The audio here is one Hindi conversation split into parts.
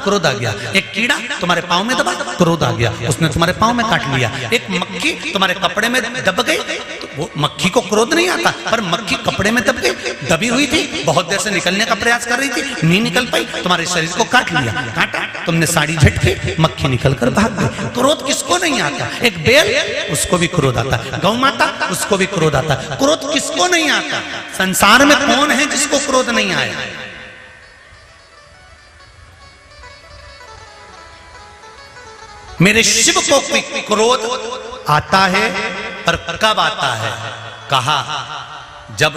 क्रोध आ गया। एक कीड़ा तुम्हारे पाँव में दबा, क्रोध आ गया, उसने तुम्हारे पाँव में काट लिया। एक मक्खी तुम्हारे कपड़े में दब गई, तो वो मक्खी को क्रोध नहीं आता, पर मक्खी कपड़े में दब गई, दबी हुई थी, बहुत देर से निकलने का प्रयास कर रही थी, नहीं निकल पाई, तुम्हारे शरीर को काट लिया, काटा, तुमने साड़ी झटकी, मक्खी निकल कर भाग गई। क्रोध किसको नहीं आता? एक बैल, उसको भी क्रोध आता, गौ माता, उसको भी क्रोध आता। क्रोध किसको नहीं आता? संसार में कौन है जिसको क्रोध नहीं आया? मेरे शिव को क्रोध आता है, पर कब आता है? कहा जब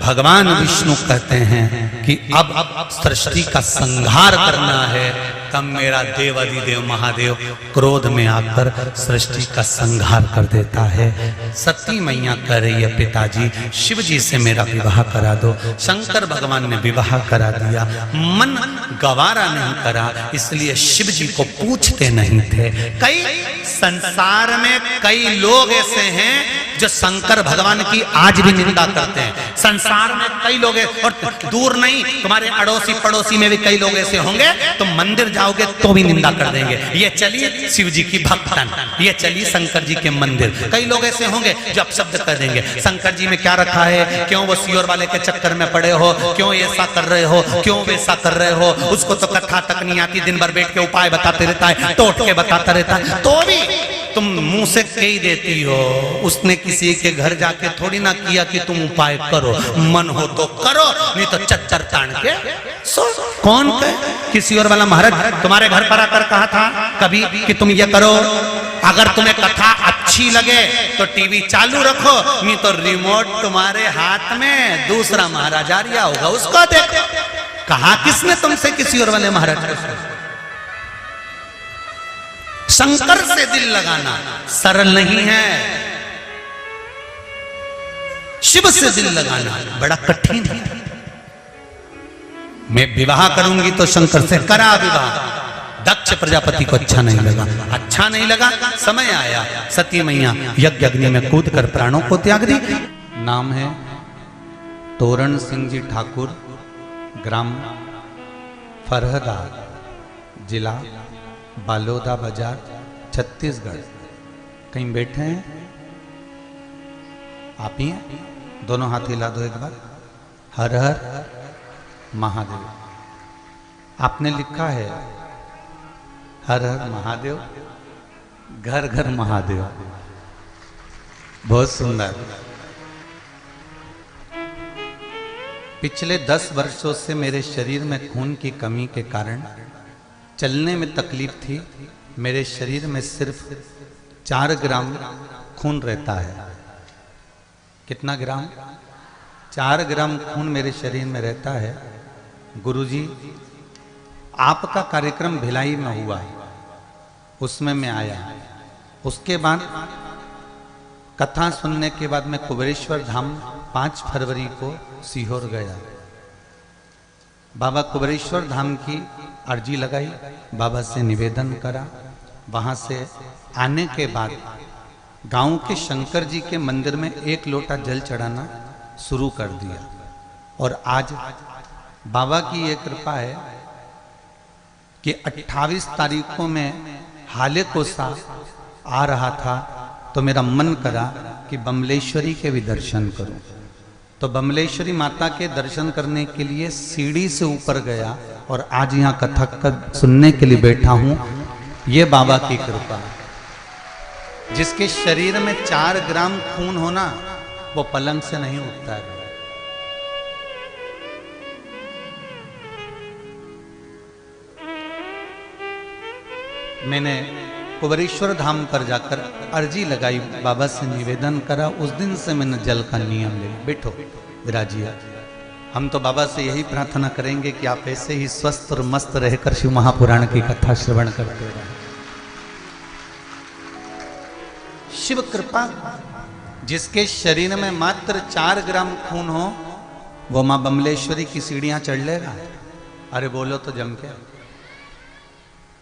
भगवान विष्णु कहते हैं कि अब सृष्टि का संहार करना है, तब मेरा देवाधिदेव महादेव क्रोध में आकर सृष्टि का संहार कर देता है। सती मैया कह रही है, पिताजी शिव जी से मेरा विवाह करा दो। शंकर भगवान ने विवाह करा दिया, मन गवारा नहीं करा, इसलिए शिव जी को पूछते नहीं थे। कई संसार में कई लोग ऐसे हैं जो शंकर भगवान की आज भी निंदा करते हैं। संसार में कई लोग, और दूर नहीं, तुम्हारे अड़ोसी पड़ोसी में भी कई लोग ऐसे होंगे, तुम मंदिर जाओगे तो भी निंदा कर देंगे। ये चली शिव जी की भक्तन, ये चली शंकर जी के मंदिर। कई लोग ऐसे होंगे जो अपशब्द कर देंगे, शंकर जी में क्या रखा है, क्यों वो सियोर वाले के चक्कर में पड़े हो, क्यों ऐसा कर रहे हो, क्यों वैसा कर रहे हो। उसको तो कथा तक नहीं आती, दिन भर बैठ के उपाय बताते रहता है, टोट के बताता रहता है, तो भी तुम मुंह से कह देती हो। उसने किसी के घर जाके थोड़ी ना किया कि तुम उपाय करो, मन हो तो करो, नहीं तो चच्चर तान के सो। कौन कहे? किसी और वाला महाराज तुम्हारे घर पर आकर कहा था कभी कि तुम ये करो? अगर तुम्हें कथा अच्छी लगे तो टीवी चालू रखो, नहीं तो रिमोट तुम्हारे हाथ में दूसरा महाराज आ रहा होगा, उसको देखो। कहा किसने तुमसे किसी और वाले महाराज को? शंकर से दिल लगाना सरल नहीं है, शिव से दिल लगाना बड़ा कठिन है। मैं विवाह करूंगी तो शंकर से करा विवाह। दक्ष प्रजापति को अच्छा नहीं लगा, अच्छा नहीं लगा, समय आया, सती मैया यज्ञ अग्नि में कूद कर प्राणों को त्याग दी। नाम है तोरण सिंह जी ठाकुर, ग्राम फरहदा, जिला बालोदा बाजार, छत्तीसगढ़। कहीं बैठे हैं आप ही हैं? दोनों हाथ हिला दो एक बार। हर हर महादेव। आपने लिखा है हर हर महादेव, घर घर महादेव। बहुत सुंदर। पिछले 10 वर्षों से मेरे शरीर में खून की कमी के कारण चलने में तकलीफ थी। मेरे शरीर में सिर्फ 4 ग्राम खून रहता है। कितना ग्राम? 4 ग्राम खून मेरे शरीर में रहता है। गुरुजी, आपका कार्यक्रम भिलाई में हुआ, उसमें मैं आया। उसके बाद कथा सुनने के बाद मैं कुबेरेश्वर धाम 5 फरवरी को सीहोर गया। बाबा कुबेरेश्वर धाम की अर्जी लगाई, बाबा से निवेदन करा। वहां से आने के बाद गांव के शंकर जी के मंदिर में 1 लोटा जल चढ़ाना शुरू कर दिया। और आज बाबा की ये कृपा है कि 28 तारीख को मैं हाले कोसा आ रहा था, तो मेरा मन करा कि बमलेश्वरी के भी दर्शन करूं। तो बमलेश्वरी माता के दर्शन करने के लिए सीढ़ी से ऊपर गया और आज यहाँ कथक सुनने के लिए बैठा हूँ। ये बाबा की कृपा। जिसके शरीर में 4 ग्राम खून होना, वो पलंग से नहीं उठता है। मैंने कुबेरेश्वर धाम पर जाकर अर्जी लगाई, बाबा से निवेदन करा। उस दिन से मैंने जल का नियम ले। बैठो विराजिया। हम तो बाबा से यही प्रार्थना करेंगे कि आप ऐसे ही स्वस्थ और मस्त रहकर शिव महापुराण की कथा श्रवण करते रहें। शिव कृपा। जिसके शरीर में मात्र 4 ग्राम खून हो, वो मां बमलेश्वरी की सीढ़ियां चढ़ लेगा। अरे बोलो तो जम के।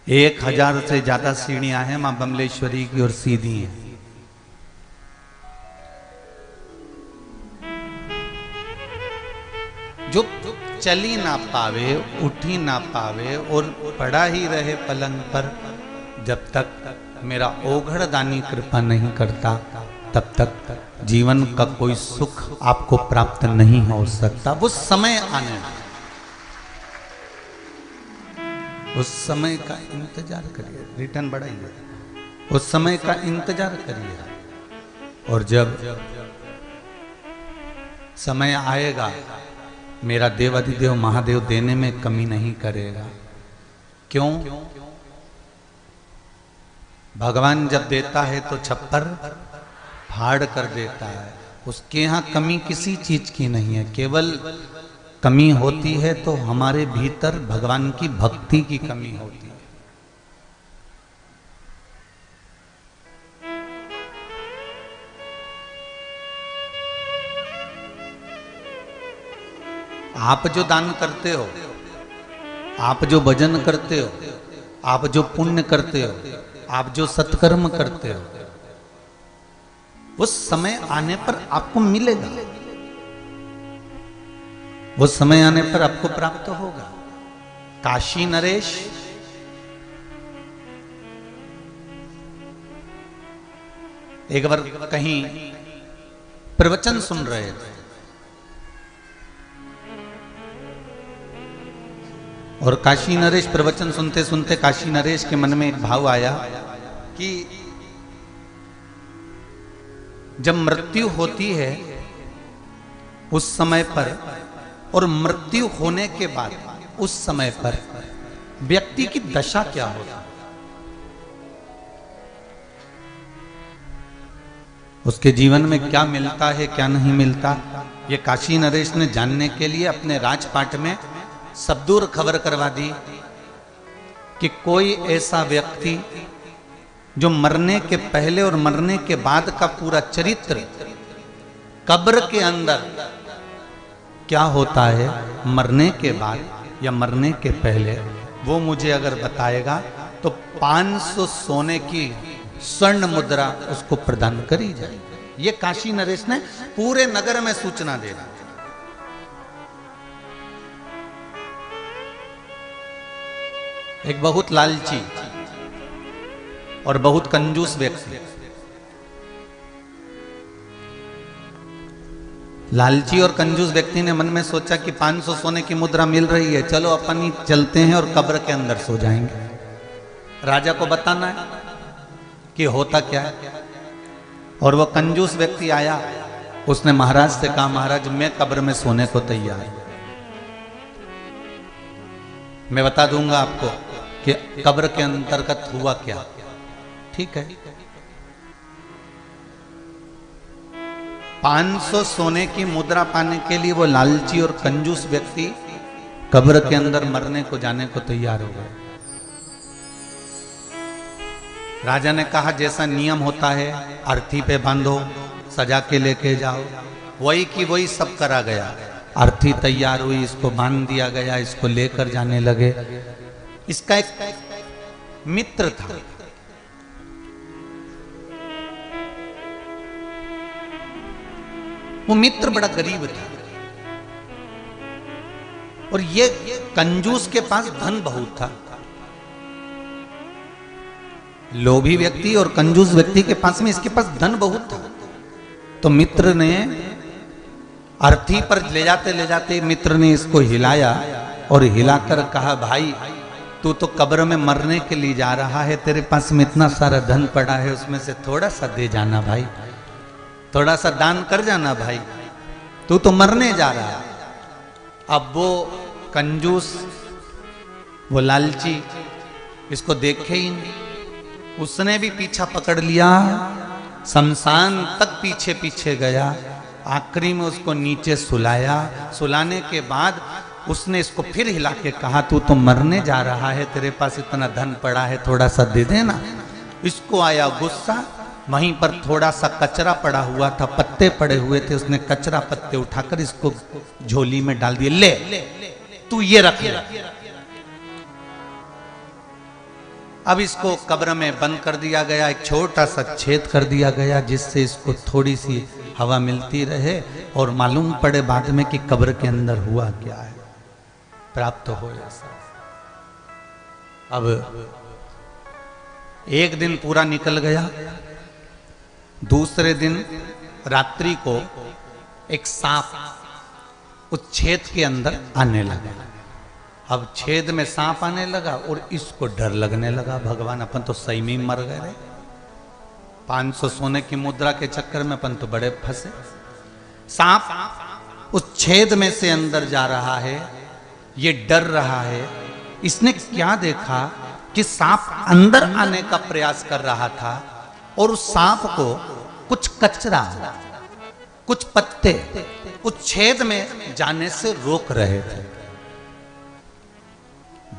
1000 से ज्यादा सीढ़ियां हैं मां बमलेश्वरी की और सीधी हैं। जो चल ही ना पावे, उठ ही ना पावे और पड़ा ही रहे पलंग पर, जब तक मेरा ओघड़ दानी कृपा नहीं करता तब तक जीवन का कोई सुख आपको प्राप्त नहीं हो सकता। वो समय आने, उस समय का इंतजार करिए। रिटर्न बढ़ाइए, उस समय का इंतजार करिए। और जब समय आएगा मेरा देवाधिदेव महादेव देने में कमी नहीं करेगा। क्यों? भगवान जब देता है तो छप्पर फाड़ कर देता है। उसके यहाँ कमी किसी चीज की नहीं है। केवल कमी होती है तो हमारे भीतर भगवान की भक्ति की कमी होती है। आप जो दान करते हो, आप जो भजन करते हो, आप जो पुण्य करते हो, आप जो सत्कर्म करते हो, उस समय आने पर आपको मिलेगा, उस समय आने पर आपको प्राप्त होगा। काशी नरेश एक बार कहीं प्रवचन सुन रहे थे और काशी नरेश प्रवचन सुनते सुनते काशी नरेश के मन में एक भाव आया कि जब मृत्यु होती है उस समय पर और मृत्यु होने के बाद उस समय पर व्यक्ति की दशा क्या होती है, उसके जीवन में क्या मिलता है क्या नहीं मिलता, ये काशी नरेश ने जानने के लिए अपने राजपाट में सब दूर खबर करवा दी कि कोई ऐसा व्यक्ति जो मरने के पहले और मरने के बाद का पूरा चरित्र, कब्र के अंदर क्या होता है मरने के बाद या मरने के पहले, वो मुझे अगर बताएगा तो 500 सोने की स्वर्ण मुद्रा उसको प्रदान करी जाएगी। ये काशी नरेश ने पूरे नगर में सूचना दे दी। एक बहुत लालची और बहुत कंजूस व्यक्ति, लालची और कंजूस व्यक्ति ने मन में सोचा कि 500 सोने की मुद्रा मिल रही है, चलो अपन ही चलते हैं और कब्र के अंदर सो जाएंगे। राजा को बताना है कि होता क्या है। और वो कंजूस व्यक्ति आया, उसने महाराज से कहा महाराज मैं कब्र में सोने को तैयार हूं, मैं बता दूंगा आपको कि कब्र के अंतर्गत हुआ क्या। ठीक है, 500 सोने की मुद्रा पाने के लिए वो लालची और कंजूस व्यक्ति कब्र के अंदर मरने को जाने को तैयार हो गए। राजा ने कहा जैसा नियम होता है अर्थी पे बांधो, सजा के लेके जाओ, वही की वही सब करा गया। अर्थी तैयार हुई, इसको बांध दिया गया, इसको लेकर जाने लगे। इसका एक मित्र था, वो मित्र बड़ा गरीब था और ये कंजूस के पास धन बहुत था। लोभी व्यक्ति और कंजूस व्यक्ति के पास में इसके पास धन बहुत था। तो मित्र ने अर्थी पर ले जाते मित्र ने इसको हिलाया और हिलाकर कहा भाई तू तो कब्र में मरने के लिए जा रहा है, तेरे पास में इतना सारा धन पड़ा है, उसमें से थोड़ा सा दे जाना भाई, थोड़ा सा दान कर जाना भाई, तू तो मरने जा रहा है। अब वो कंजूस, वो लालची इसको देखे ही नहीं, उसने भी पीछा पकड़ लिया, शमशान तक पीछे पीछे गया, आखिरी में उसको नीचे सुलाया। सुलाने के बाद उसने इसको फिर हिला के कहा तू तो मरने जा रहा है, तेरे पास इतना धन पड़ा है, थोड़ा सा दे देना। इसको आया गुस्सा, वहीं पर थोड़ा सा कचरा पड़ा हुआ था, पत्ते पड़े हुए थे, उसने कचरा पत्ते उठाकर इसको झोली में डाल दिए, ले तू ये रख ले। अब इसको कब्र में बंद कर दिया गया, एक छोटा सा छेद कर दिया गया जिससे इसको थोड़ी सी हवा मिलती रहे और मालूम पड़े बाद में कि कब्र के अंदर हुआ क्या है। प्राप्त हो ऐसा। अब एक दिन पूरा निकल गया, दूसरे दिन रात्रि को एक सांप उस छेद के अंदर आने लगा। अब छेद में सांप आने लगा और इसको डर लगने लगा, भगवान अपन तो सही में मर गए रे, 500 सोने की मुद्रा के चक्कर में अपन तो बड़े फंसे। सांप उस छेद में से अंदर जा रहा है, ये डर रहा है। इसने क्या देखा कि सांप अंदर आने का प्रयास कर रहा था और उस सांप को कुछ कचरा, कुछ पत्ते उस छेद में जाने से रोक रहे थे।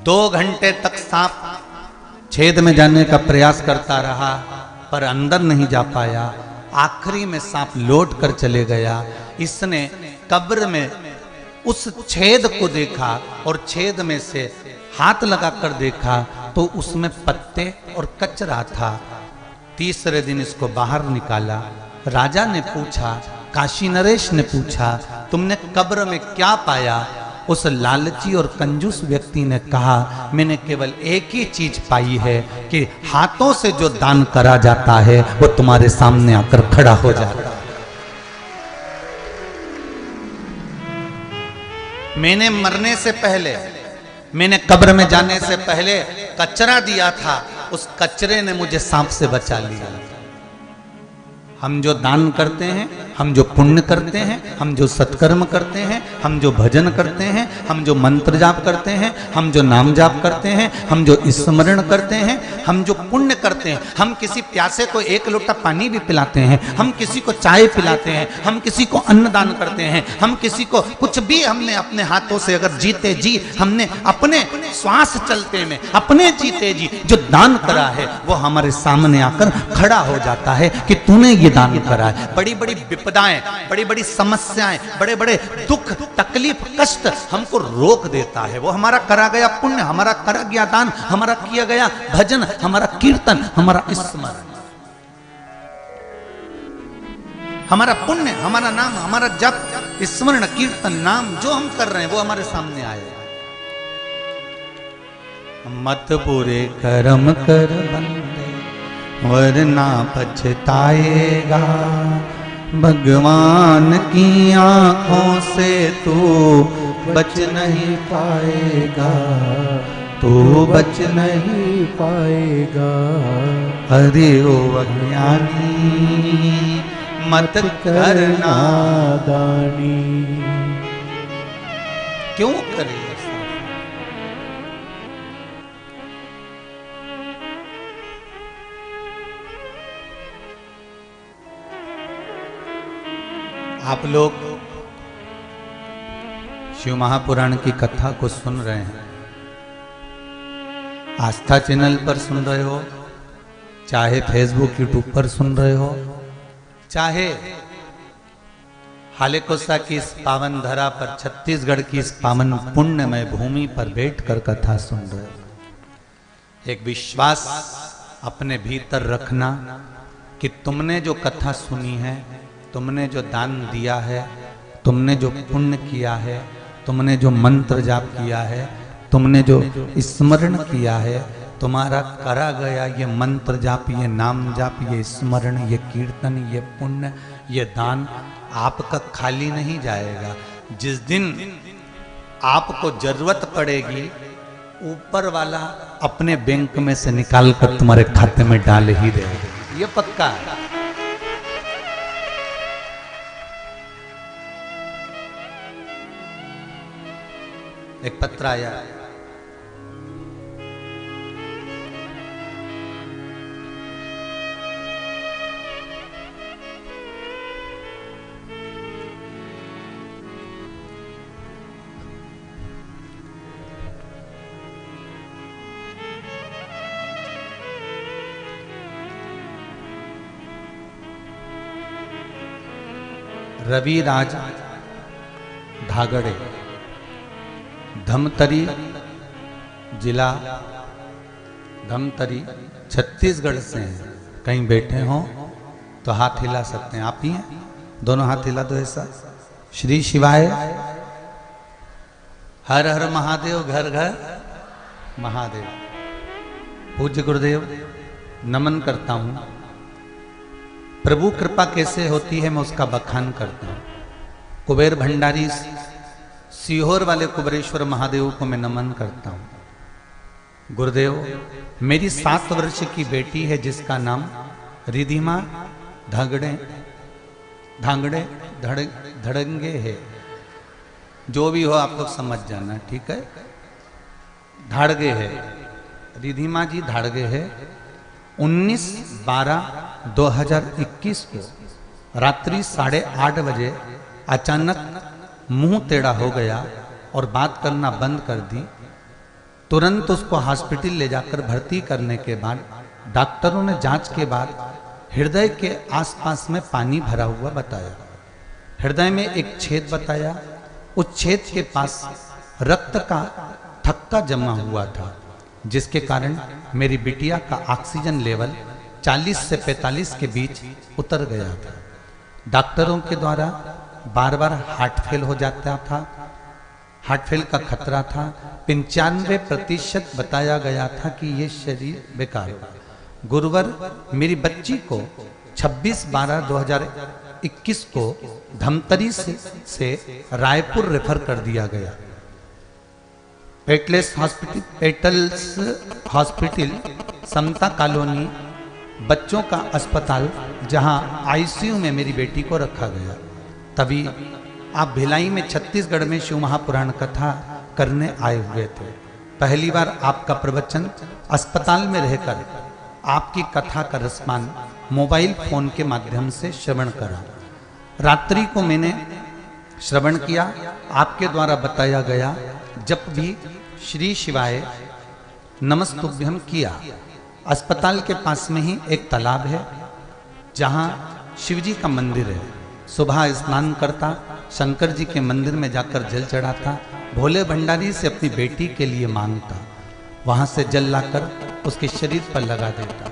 2 घंटे तक सांप छेद में जाने का प्रयास करता रहा पर अंदर नहीं जा पाया। आखिरी में सांप लौट कर चले गया। इसने कब्र में उस छेद को देखा और छेद में से हाथ लगाकर देखा तो उसमें पत्ते और कचरा था। तीसरे दिन इसको बाहर निकाला। राजा ने पूछा, काशी नरेश ने पूछा, तुमने कब्र में क्या पाया? उस लालची और कंजूस व्यक्ति ने कहा, मैंने केवल एक ही चीज पाई है कि हाथों से जो दान करा जाता है वो तुम्हारे सामने आकर खड़ा हो जाता है। मैंने मरने से पहले, मैंने कब्र में जाने से पहले कचरा दिया था, उस कचरे ने मुझे सांप से बचा लिया। हम जो दान करते हैं, हम जो पुण्य करते हैं, हम जो सत्कर्म करते हैं, हम जो भजन करते हैं, हम जो मंत्र जाप करते हैं, हम जो नाम जाप करते हैं, हम जो स्मरण करते हैं, हम जो पुण्य करते हैं, हम किसी प्यासे को 1 लोटा पानी भी पिलाते हैं, हम किसी को चाय पिलाते हैं, हम किसी को अन्न दान करते हैं, हम किसी को कुछ भी हमने अपने हाथों से अगर जीते जी हमने अपने श्वास चलते में अपने जीते जी जो दान करा है वो हमारे सामने आकर खड़ा हो जाता है कि तूने ये दान करा है। बड़ी बड़ी विपदाएं, बड़ी बड़ी समस्याएं, बड़े बड़े दुख तकलीफ कष्ट हमको रोक देता है। वो हमारा करा गया पुण्य, हमारा करा गया दान, हमारा किया गया भजन, हमारा कीर्तन, हमारा स्मरण, हमारा पुण्य, हमारा नाम, हमारा जप स्मरण कीर्तन नाम जो हम कर रहे हैं वो हमारे सामने आए। मत बुरे कर्म कर बंदे वरना पछताएगा, भगवान की आंखों से तू बच नहीं पाएगा, तू बच नहीं पाएगा। अरे ओ अज्ञानी मत करना दानी। क्यों करे? आप लोग शिव महापुराण की कथा को सुन रहे हैं, आस्था चैनल पर सुन रहे हो, चाहे फेसबुक यूट्यूब पर सुन रहे हो, चाहे हालेकोसा की इस पावन धरा पर, छत्तीसगढ़ की इस पावन पुण्यमय भूमि पर बैठकर कथा सुन रहे हो। एक विश्वास अपने भीतर रखना कि तुमने जो कथा सुनी है, तुमने जो दान दिया है, तुमने जो पुण्य किया है, तुमने जो मंत्र जाप किया है, तुमने जो स्मरण किया है, तुम्हारा करा गया ये मंत्र जाप, ये नाम जाप, ये स्मरण, ये कीर्तन, ये पुण्य, ये दान आपका खाली नहीं जाएगा। जिस दिन आपको जरूरत पड़ेगी ऊपर वाला अपने बैंक में से निकाल कर तुम्हारे खाते में डाल ही देगा, ये पक्का है। एक पत्र आया, रविराज धागड़े, धमतरी जिला, धमतरी छत्तीसगढ़ से हैं। कहीं बैठे हो तो हाथ हिला सकते हैं, आप ही हैं, दोनों हाथ हिला दो ऐसा। श्री शिवाय हर हर महादेव, घर घर महादेव। पूज्य गुरुदेव नमन करता हूं। प्रभु कृपा कैसे होती है मैं उसका बखान करता हूं। कुबेर भंडारी सीहोर वाले कुबेरेश्वर महादेव को मैं नमन करता हूं। गुरुदेव, मेरी 7 वर्ष की बेटी है जिसका नाम रिधिमा धांगड़े धड़ंगे है। जो भी हो आप लोग समझ जाना, ठीक है। धाड़गे है, रिधिमा जी धाड़गे है। 19/12/2021 को रात्रि 8:30 बजे अचानक मुंह टेढ़ा हो गया और बात करना बंद कर दी। तुरंत उसको हॉस्पिटल ले जाकर भर्ती करने के बाद डॉक्टरों ने जांच के बाद हृदय के आसपास में पानी भरा हुआ बताया। हृदय में एक छेद बताया। उस छेद के पास रक्त का थक्का जमा हुआ था, जिसके कारण मेरी बिटिया का ऑक्सीजन लेवल 40 से 45 के बीच उतर गया था। डॉक्टरों के द्वारा बार बार हार्ट फेल हो जाता था, हार्ट फेल का खतरा था। 95% बताया गया था कि ये शरीर बेकार होगा। गुरुवार मेरी बच्ची को 26/12/2021 को धमतरी से रायपुर रेफर कर दिया गया। पेटल्स हॉस्पिटल, समता कॉलोनी बच्चों का अस्पताल, जहां आईसीयू में मेरी बेटी को रखा गया। तभी आप भिलाई में छत्तीसगढ़ में शिव महापुराण कथा करने आए हुए थे। पहली बार आपका प्रवचन अस्पताल में रहकर आपकी कथा का रसपान मोबाइल फोन के माध्यम से श्रवण करा। रात्रि को मैंने श्रवण किया। आपके द्वारा बताया गया जब भी श्री शिवाय नमस्तुभ्यम किया। अस्पताल के पास में ही एक तालाब है जहां शिवजी का मंदिर है। सुबह स्नान करता, शंकर जी के मंदिर में जाकर जल चढ़ाता, भोले भंडारी से अपनी बेटी के लिए मांगता, वहां से जल लाकर उसके शरीर पर लगा देता।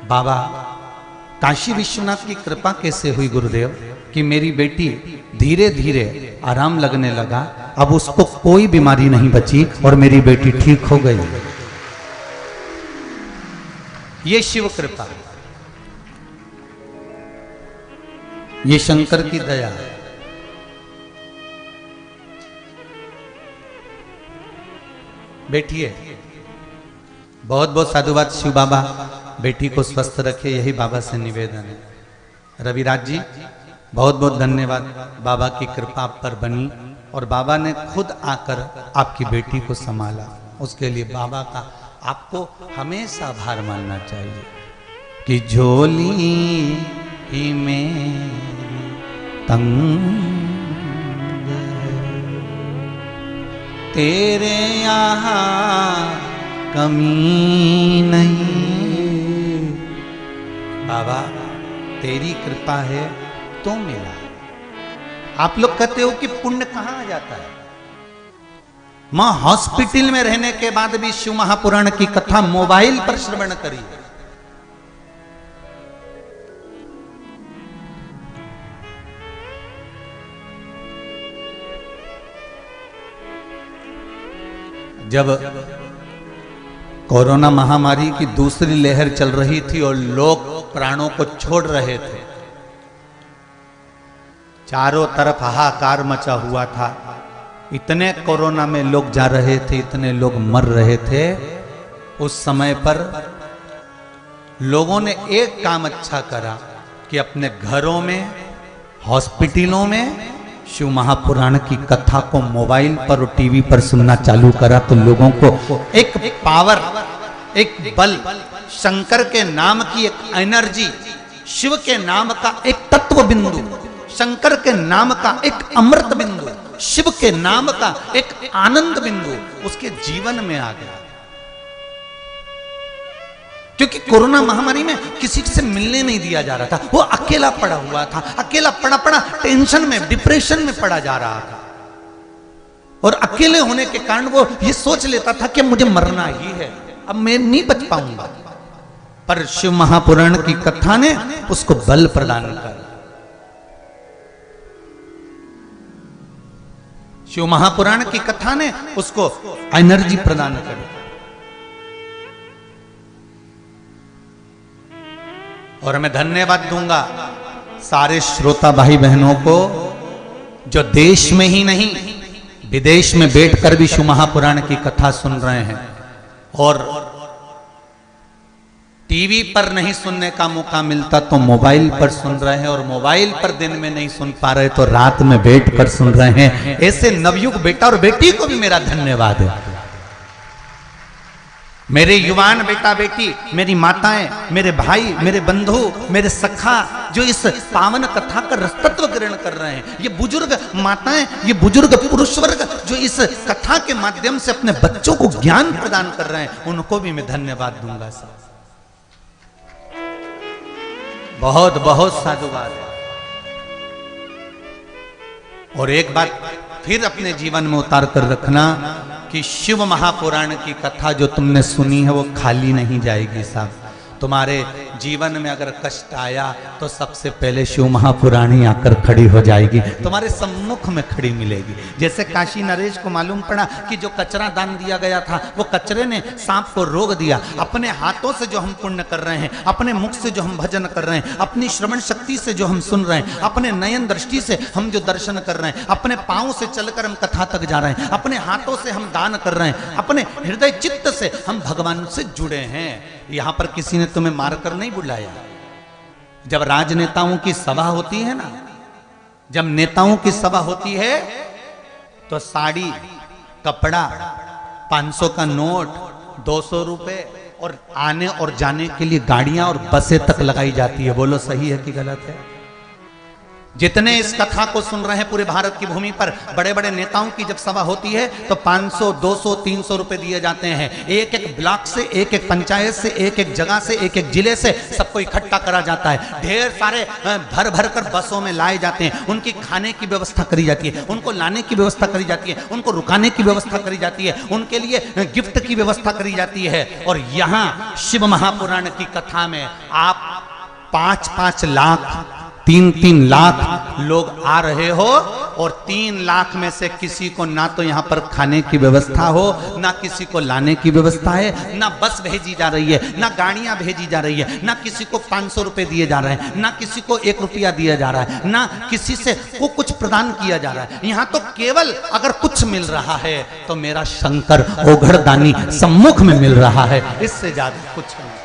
बाबा काशी विश्वनाथ की कृपा कैसे हुई गुरुदेव कि मेरी बेटी धीरे धीरे आराम लगने लगा। अब उसको कोई बीमारी नहीं बची और मेरी बेटी ठीक हो गई। ये शिव कृपा, ये शंकर की दया है। बैठिए। बहुत बहुत साधुवाद। शिव बाबा बेटी को स्वस्थ रखे, यही बाबा से निवेदन है। रविराज जी बहुत बहुत धन्यवाद। बाबा की कृपा आप पर बनी और बाबा ने खुद आकर आपकी बेटी को संभाला। उसके लिए बाबा का आपको हमेशा आभार मानना चाहिए कि झोली ही में तंग तेरे यहाँ कमी नहीं। बाबा तेरी कृपा है तो मिला। आप लोग कहते हो कि पुण्य कहां आ जाता है। मां हॉस्पिटल में रहने के बाद भी शिव महापुराण की कथा मोबाइल पर श्रवण करी। जब कोरोना महामारी की दूसरी लहर चल रही थी और लोग प्राणों को छोड़ रहे थे, चारों तरफ हाहाकार मचा हुआ था। इतने कोरोना में लोग जा रहे थे, इतने लोग मर रहे थे। उस समय पर लोगों ने एक काम अच्छा करा कि अपने घरों में, हॉस्पिटलों में शिव महापुराण की कथा को मोबाइल पर और टीवी पर सुनना चालू करा। तो लोगों को एक पावर, एक बल, शंकर के नाम की एक एनर्जी, शिव के नाम का एक तत्व बिंदु, शंकर के नाम का एक अमृत बिंदु, शिव के नाम का एक आनंद बिंदु उसके जीवन में आ गया। क्योंकि कोरोना महामारी में किसी से मिलने नहीं दिया जा रहा था। वो अकेला पड़ा हुआ था, अकेला पड़ा टेंशन में, डिप्रेशन में पड़ा जा रहा था। और अकेले होने के कारण वो ये सोच लेता था कि मुझे मरना ही है, अब मैं नहीं बच पाऊंगा। पर शिव महापुराण की कथा ने उसको बल प्रदान कर। शिव महापुराण की कथा ने उसको एनर्जी प्रदान करी। और मैं धन्यवाद दूंगा सारे श्रोता भाई बहनों को जो देश में ही नहीं विदेश में बैठकर भी शिव महापुराण की कथा सुन रहे हैं, और टीवी पर नहीं सुनने का मौका मिलता तो मोबाइल पर सुन रहे हैं, और मोबाइल पर दिन में नहीं सुन पा रहे तो रात में बैठकर सुन रहे हैं। ऐसे नवयुग बेटा और बेटी को भी मेरा धन्यवाद है। मेरे युवान बेटा बेटी, मेरी माताएं, मेरे भाई, मेरे बंधु, मेरे सखा जो इस पावन कथा का रसतत्व ग्रहण कर रहे हैं, ये बुजुर्ग माताएं, ये बुजुर्ग पुरुष वर्ग जो इस कथा के माध्यम से अपने बच्चों को ज्ञान प्रदान कर रहे हैं, उनको भी मैं धन्यवाद दूंगा सर। बहुत बहुत साधुवाद है। और एक बात फिर अपने जीवन में उतार कर रखना कि शिव महापुराण की कथा जो तुमने सुनी है वो खाली नहीं जाएगी साहब। तुम्हारे जीवन में अगर कष्ट आया तो सबसे पहले शिव महापुराणी आकर खड़ी हो जाएगी, तुम्हारे सम्मुख में खड़ी मिलेगी। जैसे काशी नरेश को मालूम पड़ा कि जो कचरा दान दिया गया था वो कचरे ने सांप को रोक दिया। अपने हाथों से जो हम पुण्य कर रहे हैं, अपने मुख से जो हम भजन कर रहे हैं, अपनी श्रवण शक्ति से जो हम सुन रहे हैं, अपने नयन दृष्टि से हम जो दर्शन कर रहे हैं, अपने पांव से चलकर हम कथा तक जा रहे हैं, अपने हाथों से हम दान कर रहे हैं, अपने हृदय चित्त से हम भगवान से जुड़े हैं। यहां पर किसी ने तुम्हें मारकर नहीं बुलाया। जब राजनेताओं की सभा होती है ना, जब नेताओं की सभा होती है तो साड़ी, कपड़ा, 500 का नोट, 200 रुपए और आने और जाने के लिए गाड़ियां और बसें तक लगाई जाती है। बोलो सही है कि गलत है? जितने इस कथा को सुन रहे हैं पूरे भारत की भूमि पर बड़े बड़े नेताओं की जब सभा होती है तो 500, 200, 300 रुपए दिए जाते हैं। एक एक ब्लॉक से, एक एक पंचायत से, एक एक जगह से, एक एक जिले से सबको इकट्ठा करा जाता है। ढेर सारे भर भर कर बसों में लाए जाते हैं। उनकी खाने की व्यवस्था करी जाती है, उनको लाने की व्यवस्था करी जाती है, उनको रुकाने की व्यवस्था करी जाती है, उनके लिए गिफ्ट की व्यवस्था करी जाती है। और यहाँ शिव महापुराण की कथा में आप 5-5 लाख, 3-3 लाख लोग आ रहे हो, और 3 लाख में से किसी को ना तो यहाँ पर खाने की व्यवस्था हो, ना किसी को लाने की व्यवस्था है, ना बस भेजी जा रही है, ना गाड़ियां भेजी जा रही है, ना किसी को 500 रुपए दिए जा रहे हैं, ना किसी को 1 रुपया दिया जा रहा है, ना किसी से को कुछ प्रदान किया जा रहा है। यहाँ तो केवल अगर कुछ मिल रहा है तो मेरा शंकर ओघड़दानी सम्मुख में मिल रहा है, इससे ज्यादा कुछ नहीं।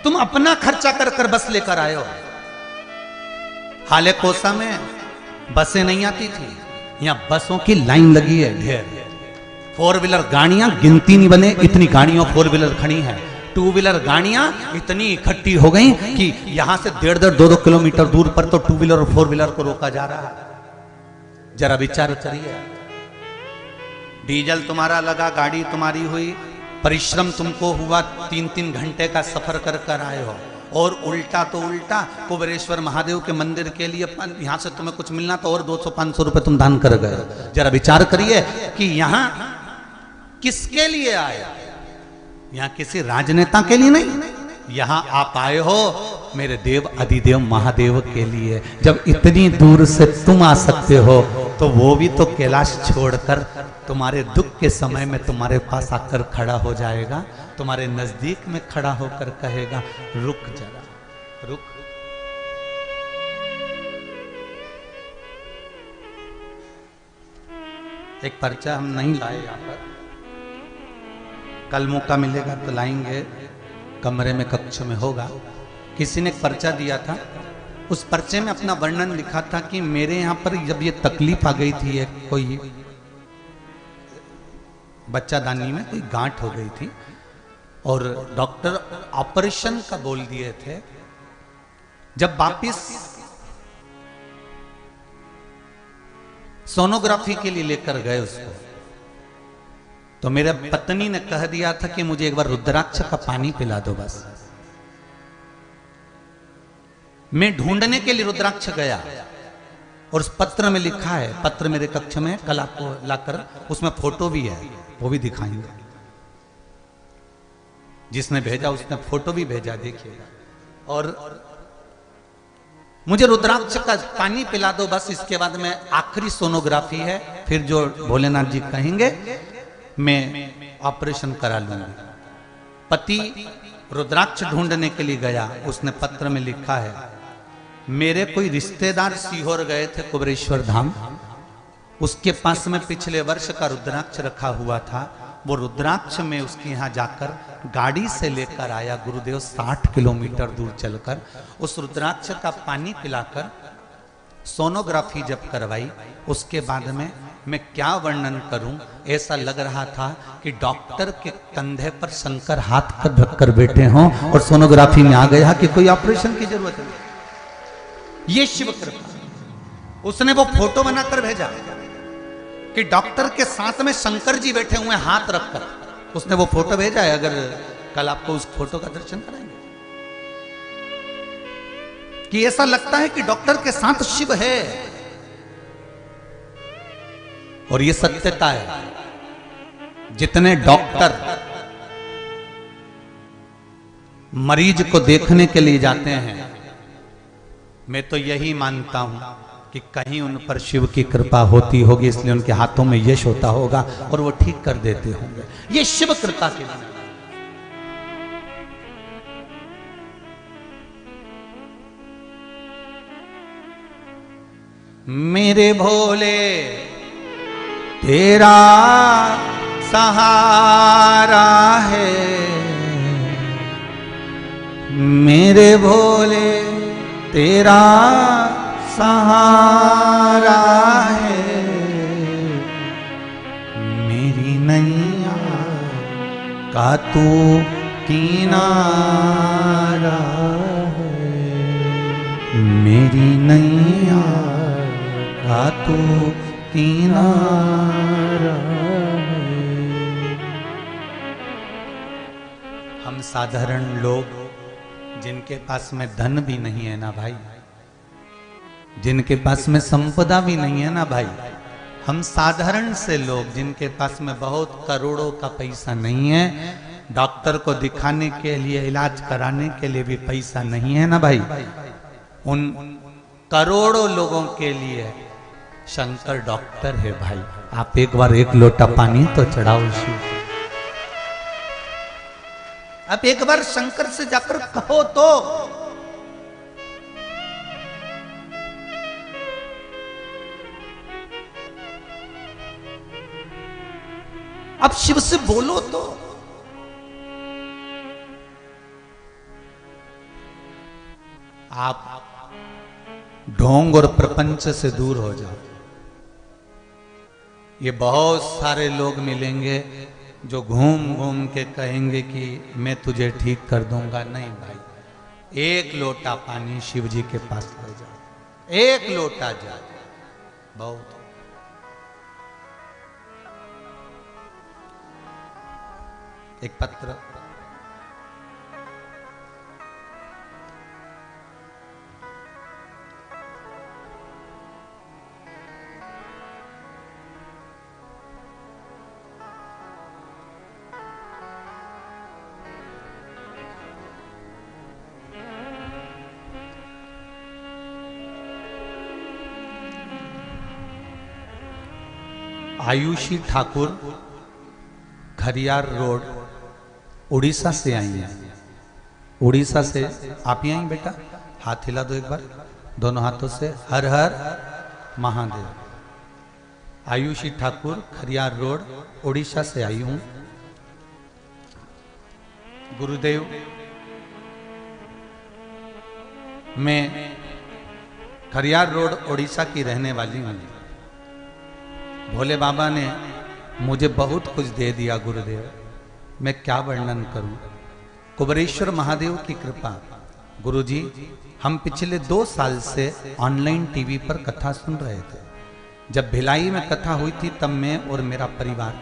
तुम अपना खर्चा कर कर बस लेकर आए हो। हाले कोसा में बसें नहीं आती थी, यहाँ बसों की लाइन लगी है ढेर। 4 व्हीलर गाड़ियां गिनती नहीं बने, इतनी गाड़ियां 4 व्हीलर खड़ी हैं। 2 व्हीलर गाड़ियां इतनी इकट्ठी हो गई कि यहां से 1.5, 2 किलोमीटर दूर पर तो 2 व्हीलर और 4 व्हीलर को रोका जा रहा है। जरा विचार करिए, डीजल तुम्हारा लगा, गाड़ी तुम्हारी हुई, परिश्रम तुमको हुआ, 3-3 घंटे का सफर कर कर आए हो, और उल्टा तो उल्टा कुबेरेश्वर महादेव के मंदिर के लिए यहां से तुम्हें कुछ मिलना तो और 200-500 रुपए तुम दान कर गए। जरा विचार करिए कि यहां किसके लिए आए? यहां किसी राजनेता के लिए नहीं, यहां आप आए हो मेरे देव अधिदेव महादेव के लिए। जब इतनी दूर से तुम आ सकते हो तो वो भी तो कैलाश छोड़कर तुम्हारे दुख के समय में तुम्हारे पास आकर खड़ा हो जाएगा, तुम्हारे नजदीक में खड़ा होकर कहेगा रुक जरा, रुक। एक पर्चा हम नहीं लाए यहाँ पर, कल मौका मिलेगा तो लाएंगे, कमरे में कक्ष में होगा। किसी ने एक पर्चा दिया था, उस पर्चे में अपना वर्णन लिखा था कि मेरे यहाँ पर जब ये तकलीफ आ गई थी, एक कोई बच्चादानी में कोई गांठ हो गई थी और डॉक्टर ऑपरेशन का बोल दिए थे। जब वापिस सोनोग्राफी के लिए लेकर गए उसको, तो मेरे पत्नी ने कह दिया था कि मुझे एक बार रुद्राक्ष का पानी पिला दो बस। मैं ढूंढने के लिए रुद्राक्ष गया और उस पत्र में लिखा है, पत्र मेरे कक्ष में कल आपको लाकर, उसमें फोटो भी है, वो भी दिखाएंगे। जिसने भेजा उसने फोटो भी भेजा, देखिएगा। और मुझे रुद्राक्ष का पानी पिला दो बस, इसके बाद में आखिरी सोनोग्राफी है, फिर जो भोलेनाथ जी कहेंगे मैं ऑपरेशन करा लूंगी। पति रुद्राक्ष ढूंढने के लिए गया, उसने पत्र में लिखा है, मेरे कोई रिश्तेदार सीहोर गए थे कुबरेश्वर धाम, उसके पास में पिछले वर्ष का रुद्राक्ष रखा हुआ था, वो रुद्राक्ष में उसके यहाँ जाकर गाड़ी से लेकर आया गुरुदेव 60 किलोमीटर दूर चलकर, उस रुद्राक्ष का पानी पिलाकर सोनोग्राफी जब करवाई, उसके बाद में मैं क्या वर्णन करूं, ऐसा लग रहा था कि डॉक्टर के कंधे पर शंकर हाथ कर रखकर बैठे हों और सोनोग्राफी में आ गया कि कोई ऑपरेशन की जरूरत नहीं। ये शिव कृपा। उसने वो फोटो बनाकर भेजा कि डॉक्टर के साथ में शंकर जी बैठे हुए हाथ रखकर, उसने वो फोटो भेजा है, अगर कल आपको उस फोटो का दर्शन कराएंगे कि ऐसा लगता है कि डॉक्टर के साथ शिव है। और ये सत्यता है, जितने डॉक्टर मरीज को देखने के लिए जाते हैं, मैं तो यही मानता हूं कि कहीं उन पर शिव की कृपा होती होगी, इसलिए उनके हाथों में यश होता होगा और वो ठीक कर देते होंगे। ये शिव कृपा के लिए। मेरे भोले तेरा सहारा है, मेरे भोले तेरा सहारा है, मेरी नैया का तू किनारा है, मेरी नैया का तू किनारा है। हम साधारण लोग जिनके पास में धन भी नहीं है ना भाई, जिनके पास में संपदा भी नहीं है ना भाई, हम साधारण से लोग जिनके पास में बहुत करोड़ों का पैसा नहीं है, डॉक्टर को दिखाने के लिए, इलाज कराने के लिए भी पैसा नहीं है ना भाई, उन करोड़ों लोगों के लिए शंकर डॉक्टर है भाई। आप एक बार एक लोटा पानी तो चढ़ाओ शिव, आप एक बार शंकर से जाकर कहो तो। अब शिव से बोलो तो। आप ढोंग और प्रपंच से दूर हो जाओ। ये बहुत सारे लोग मिलेंगे जो घूम घूम के कहेंगे कि मैं तुझे ठीक कर दूंगा। नहीं भाई, एक लोटा पानी शिव जी के पास ले जाओ, एक लोटा जा, बहुत। एक पत्र आयुषी ठाकुर, खरियार रोड, उड़ीसा से आई हैं। उड़ीसा से आप ही आई बेटा, हाथ हिला दो एक बार दोनों हाथों से, हर हर महादेव। आयुषी ठाकुर, खरियार रोड, उड़ीसा से आई हूं। गुरुदेव, मैं खरियार रोड उड़ीसा की रहने वाली हूं। भोले बाबा ने मुझे बहुत कुछ दे दिया गुरुदेव, मैं क्या वर्णन करूं। कुबरेश्वर महादेव की कृपा। गुरुजी, हम पिछले 2 साल से ऑनलाइन टीवी पर कथा सुन रहे थे। जब भिलाई में कथा हुई थी तब मैं और मेरा परिवार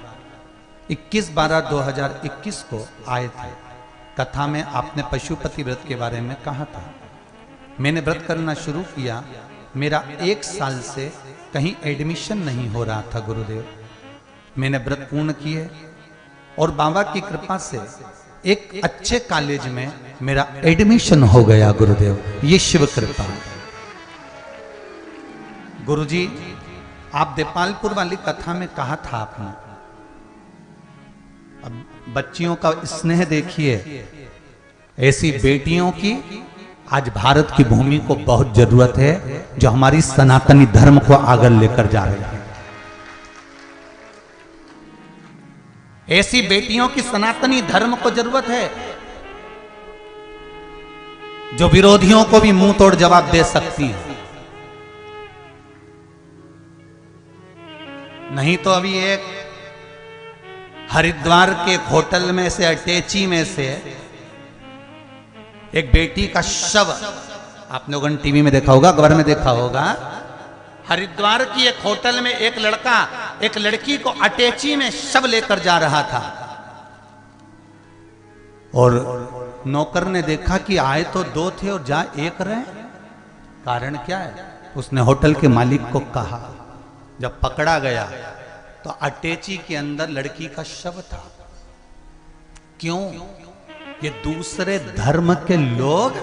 21/12/2021 को आए थे। कथा में आपने पशुपति व्रत के बारे में कहा था। मैंने व्रत करना शुरू किया। मेरा 1 साल से कहीं एडमिशन नहीं हो रहा था गुरुदेव। मैंने व्रत पूर्ण किए और बाबा की कृपा से एक अच्छे कॉलेज में मेरा एडमिशन हो गया गुरुदेव। ये शिव कृपा। गुरुजी, आप देपालपुर वाली कथा में कहा था आपने, अब बच्चियों का स्नेह देखिए, ऐसी बेटियों की आज भारत की भूमि को बहुत जरूरत है जो हमारी सनातनी धर्म को आगे लेकर जा रहे हैं। ऐसी बेटियों की सनातनी धर्म को जरूरत है जो विरोधियों को भी मुंह तोड़ जवाब दे सकती है। नहीं तो अभी एक हरिद्वार के होटल में से, अटैची में से एक बेटी का शव, आप लोगों ने टीवी में देखा होगा, अखबार में देखा होगा, हरिद्वार की एक होटल में एक लड़का एक लड़की को अटैची में शव लेकर जा रहा था और नौकर ने देखा कि आए तो दो थे और जा एक रहे। कारण क्या है? उसने होटल के मालिक को कहा। जब पकड़ा गया तो अटैची के अंदर लड़की का शव था। क्यों? ये दूसरे धर्म के लोग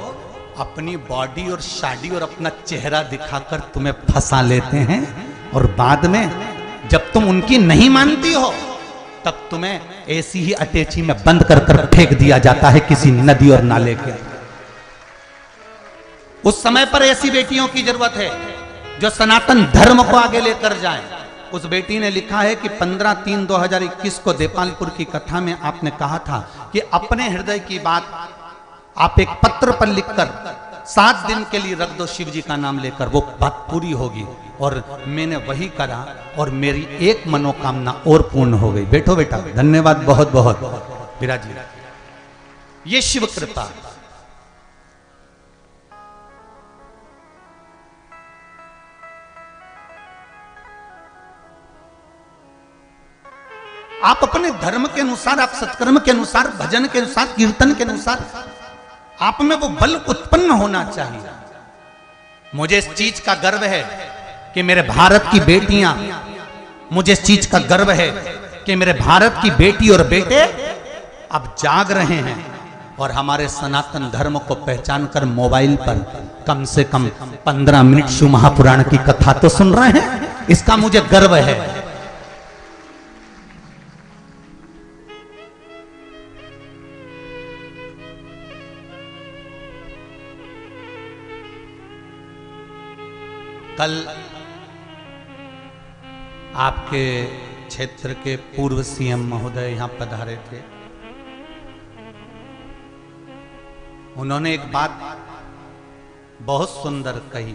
अपनी बॉडी और शादी और अपना चेहरा दिखाकर तुम्हें फंसा लेते हैं और बाद में जब तुम उनकी नहीं मानती हो तब तुम्हें ऐसी ही अटैची में बंद कर कर फेंक दिया जाता है किसी नदी और नाले के। उस समय पर ऐसी बेटियों की जरूरत है जो सनातन धर्म को आगे लेकर जाएं। उस बेटी ने लिखा है कि 15/3/2021 को देपालपुर की कथा में आपने कहा था कि अपने हृदय की बात आप एक पत्र पर लिखकर 7 दिन के लिए रख दो शिव जी का नाम लेकर, वो बात पूरी होगी। और मैंने वही करा और मेरी एक मनोकामना और पूर्ण हो गई। बैठो बेटा, धन्यवाद बहुत बहुत विराजी। ये शिव कृपा। आप अपने धर्म के अनुसार, आप सत्कर्म के अनुसार, भजन के अनुसार, कीर्तन के अनुसार आप में वो बल उत्पन्न होना चाहिए। मुझे इस चीज का गर्व है कि मेरे भारत की बेटियां, मुझे इस चीज का गर्व है कि मेरे भारत की बेटी और बेटे अब जाग रहे हैं और हमारे सनातन धर्म को पहचान कर मोबाइल पर कम से कम 15 मिनट शिव महापुराण की कथा तो सुन रहे हैं। इसका मुझे गर्व है। कल आपके क्षेत्र के पूर्व सीएम महोदय यहां पधारे थे। उन्होंने एक बात बहुत सुंदर कही,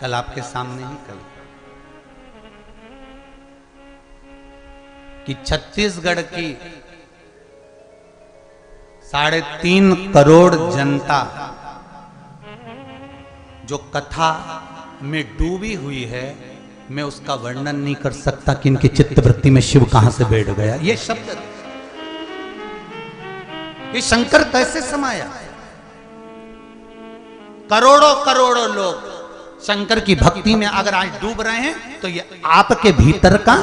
कल आपके सामने ही कही, कि छत्तीसगढ़ की 3.5 करोड़ जनता जो कथा में डूबी हुई है, मैं उसका वर्णन नहीं कर सकता कि इनकी चित्तवृत्ति में शिव कहां से बैठ गया। ये शब्द, ये शंकर कैसे समाया? करोड़ों करोड़ों लोग शंकर की भक्ति में अगर आज डूब रहे हैं तो ये आपके भीतर का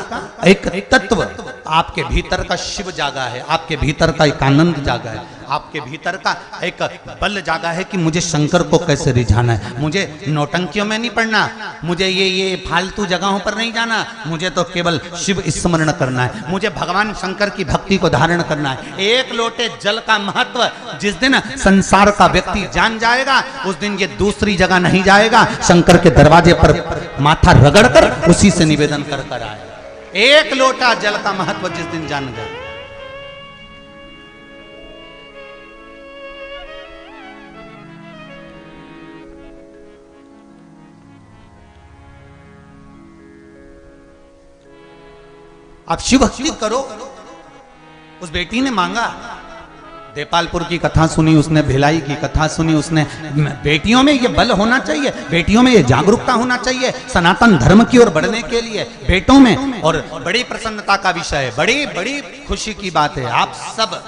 एक तत्व, आपके भीतर का शिव जागा है, आपके भीतर का एक आनंद जागा है, आपके भीतर का एक बल जागा है कि मुझे शंकर को कैसे रिझाना है। मुझे नौटंकियों में नहीं पड़ना, मुझे ये फालतू जगहों पर नहीं जाना, मुझे तो केवल शिव स्मरण करना है, मुझे भगवान शंकर की भक्ति को धारण करना है। एक लोटे जल का महत्व जिस दिन संसार का व्यक्ति जान जाएगा उस दिन ये दूसरी जगह नहीं जाएगा, शंकर के दरवाजे पर माथा रगड़कर उसी से निवेदन कर कर आए। एक लोटा जल का महत्व जिस दिन जान गए। आप शिव भक्ति करो। उस बेटी ने मांगा, देपालपुर की कथा सुनी उसने, भिलाई की कथा सुनी उसने। बेटियों में ये बल होना चाहिए, बेटियों में ये जागरूकता होना चाहिए सनातन धर्म की ओर बढ़ने के लिए, बेटों में। और बड़ी प्रसन्नता का विषय है, बड़ी बड़ी खुशी की बात है, आप सब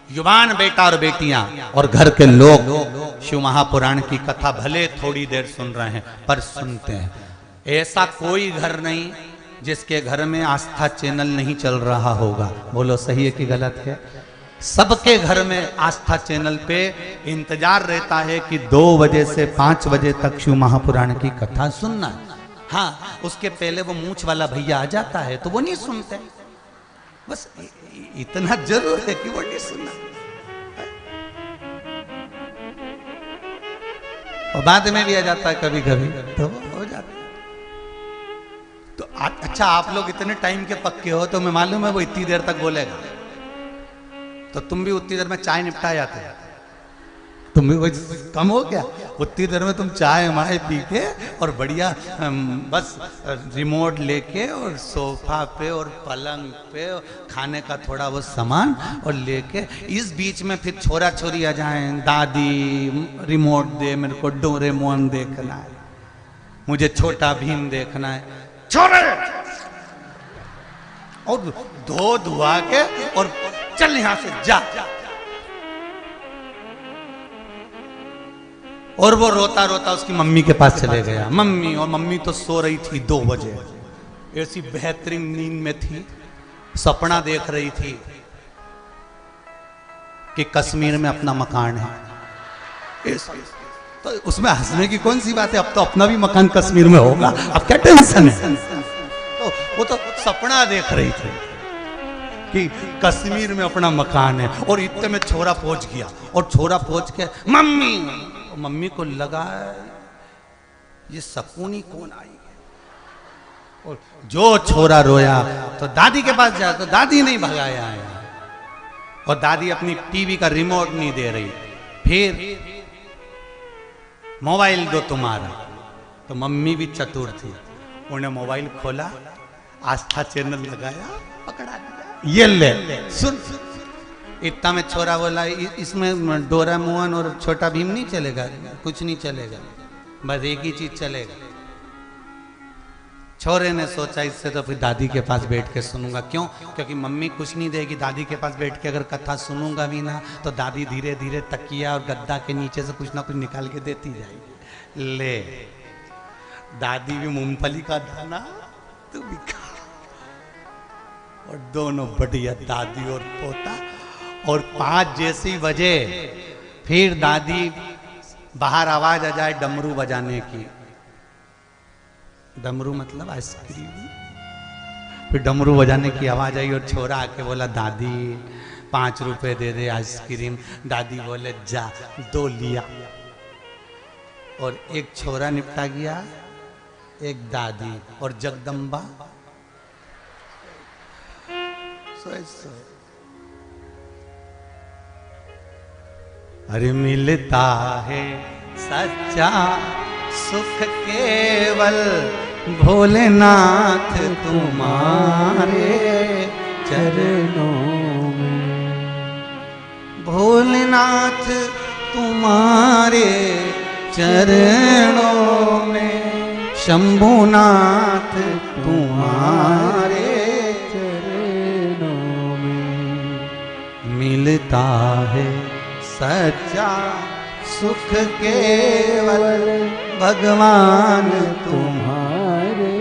युवान बेटा और बेटियां और घर के लोग शिव महापुराण की कथा भले थोड़ी देर सुन रहे हैं पर सुनते हैं। ऐसा कोई घर नहीं जिसके घर में आस्था चैनल नहीं चल रहा होगा। बोलो सही है कि गलत है? सबके घर में आस्था चैनल पे इंतजार रहता है कि 2 बजे से 5 बजे तक शिव महापुराण की कथा सुनना। हाँ, उसके पहले वो मूंछ वाला भैया आ जाता है तो वो नहीं सुनते, बस इतना जरूर है कि वो नहीं सुनना। और बाद में भी आ जाता है कभी कभी, तो हो जाता है। तो अच्छा, आप लोग इतने टाइम के पक्के हो तो मैं मालूम है वो इतनी देर तक बोलेगा, तो तुम भी उतनी देर में चाय निपटा जाते हो। तुम भी वही कम हो क्या? उतनी देर में तुम चाय माय पी के और बढ़िया बस रिमोट लेके और सोफा पे और पलंग पे और खाने का थोड़ा वो सामान और लेके, इस बीच में फिर छोरा छोरी आ जाएं, दादी रिमोट दे, मेरे को डोरेमोन देखना है, मुझे छोटा भीम देखना है, छोरे और धो धुआ के और चल यहां से जा। और वो रोता रोता उसकी मम्मी के पास चले गया। मम्मी, और मम्मी तो सो रही थी 2 बजे, ऐसी बेहतरीन नींद में थी, सपना देख रही थी कि कश्मीर में अपना मकान है। तो उसमें हंसने की कौन सी बात है, अब तो अपना भी मकान कश्मीर में होगा, अब क्या टेंशन है। तो वो तो सपना देख रही थी कि कश्मीर में अपना मकान है, और इतने में छोरा पहुंच गया, और छोरा पहुंच के मम्मी, मम्मी को लगा ये सकूनी कौन आई है, और जो छोरा रोया तो दादी के पास जाया तो दादी नहीं भगाया है, और दादी अपनी टीवी का रिमोट नहीं दे रही, फिर मोबाइल दो तुम्हारा। तो मम्मी भी चतुर थी, उन्हें मोबाइल खोला, आस्था चैनल लगाया, पकड़ा दिया, ये ले सुन। इतना में छोरा बोला इसमें डोरेमोन और छोटा भीम नहीं चलेगा, कुछ नहीं चलेगा, बस एक ही चीज चलेगा। छोरे ने सोचा इससे तो फिर दादी के पास बैठ के सुनूंगा। क्यों? क्योंकि मम्मी कुछ नहीं देगी, दादी के पास बैठ के अगर कथा सुनूंगा भी ना तो दादी धीरे धीरे तकिया और गद्दा के नीचे से कुछ ना कुछ निकाल के देती जाएगी। ले, दादी भी मूंगफली का दाना, तू भी खा, और दोनों बढ़िया दादी और पोता। और 5 जैसी बजे फिर दादी बाहर आवाज आ जाए डमरू बजाने की, डमरू मतलब आइसक्रीम, फिर डमरू बजाने की आवाज आई और छोरा आके बोला दादी 5 रुपए दे दे आइसक्रीम। दादी बोले जा, 2 लिया, और एक छोरा निपटा गया, एक दादी और जगदम्बा सोए। अरे मिलता है सच्चा सुख केवल भोलेनाथ तुम्हारे चरणों में, भोलेनाथ तुम्हारे चरणों में, शंभुनाथ तुम्हारे चरणों में मिलता है सच्चा सुख केवल भगवान तुम्हारे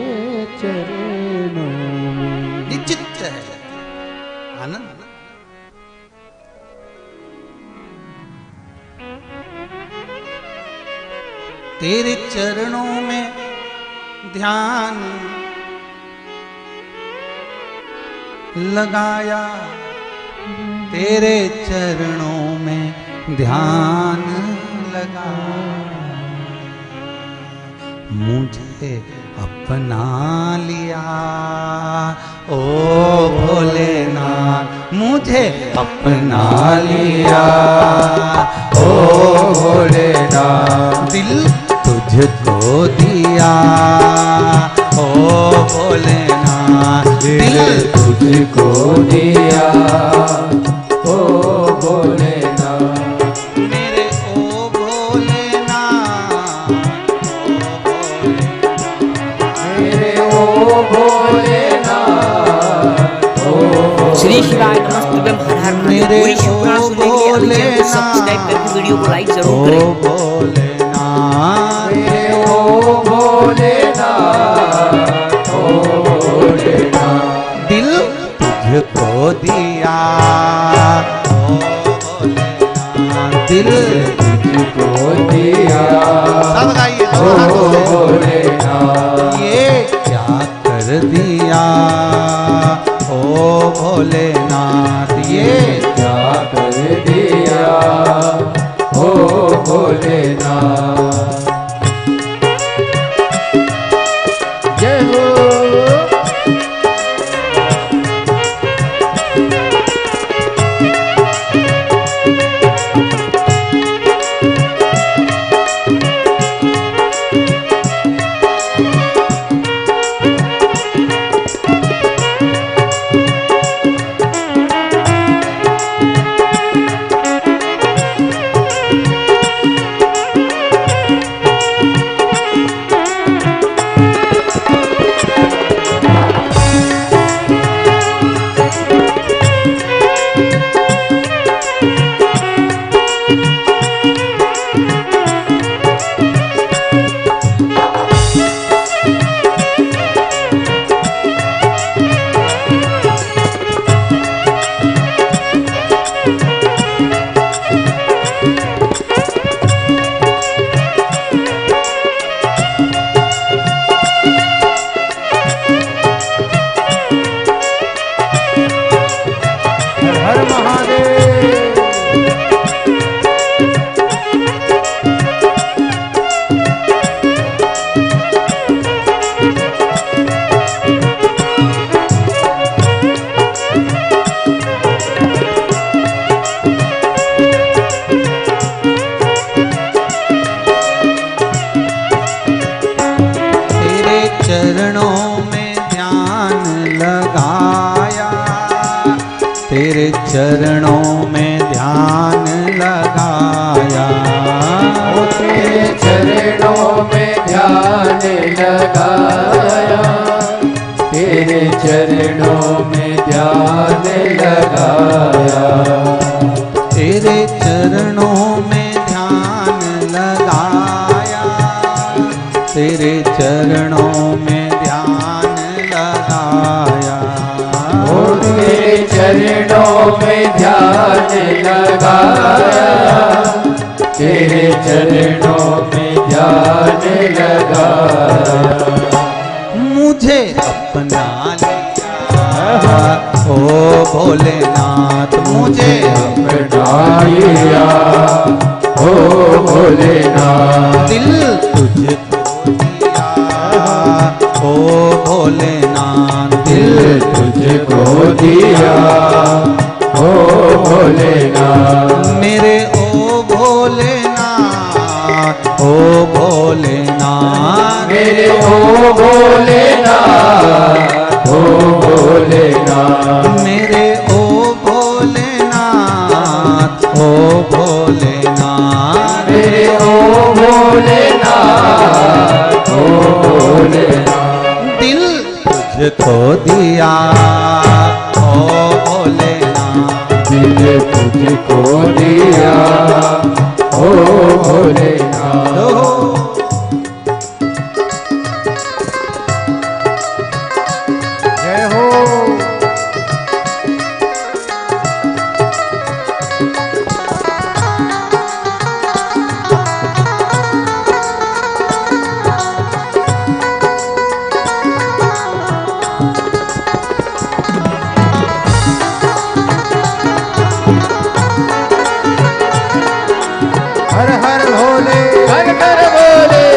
चरणों में। निश्चित है आनंद। तेरे चरणों में ध्यान लगाया, तेरे चरणों में ध्यान लगा, मुझे अपना लिया ओ भोलेनाथ, मुझे अपना लिया ओ भोलेनाथ, दिल तुझको दिया ओ भोलेनाथ, दिल तुझको दिया ओ भोलेनाथ, मेरे ओ भोलेनाथ, मेरे ओ भोलेनाथ, श्री शिवाय नमस्तुभ्यं हर हर महादेव। पूरी शिवपुराण सुनने के लिए अपने चैनल को सब्सक्राइब करके वीडियो को लाइक जरूर करें। ओ भोलेनाथ, ओ भोलेनाथ, ओ भोलेनाथ, दिल तुझको दिया भोलेनाथ दिल तुझको दिया सब गाइए ओ भोलेनाथ। ये क्या कर दिया ओ भोलेनाथ ये क्या कर दिया ओ भोलेनाथ। जय हो। हर महादेव। तेरे चरणों में ध्यान लगाया तेरे चरणों में ध्यान लगाया ओ तेरे चरणों में ध्यान लगाया तेरे चरणों में ध्यान लगाया तेरे चरणों में ध्यान लगाया तेरे चरणों में ध्यान लगाया ओ तेरे चरणों में ध्यान लगाया तेरे चरणों में ध्यान लगाया। मुझे अपना लिया ओ भोलेनाथ मुझे अपना लिया ओ भोलेनाथ। दिल तुझको दिया ओ भोलेनाथ दिल तुझको दिया ओ भोलेनाथ। मेरे ओ भोलेनाथ ओ भोलेनाथ मेरे ओ भोलेनाथ ओ भोलेनाथ। मेरे ओ भोलेनाथ ओ भोलेनाथ मेरे ओ भोलेनाथ ओ भोलेनाथ। दिल तुझको दिया ओ भोलेनाथ दिल तुझको दिया ओ भोलेनाथ। जय हो। हर हर भोले हर हर भोले।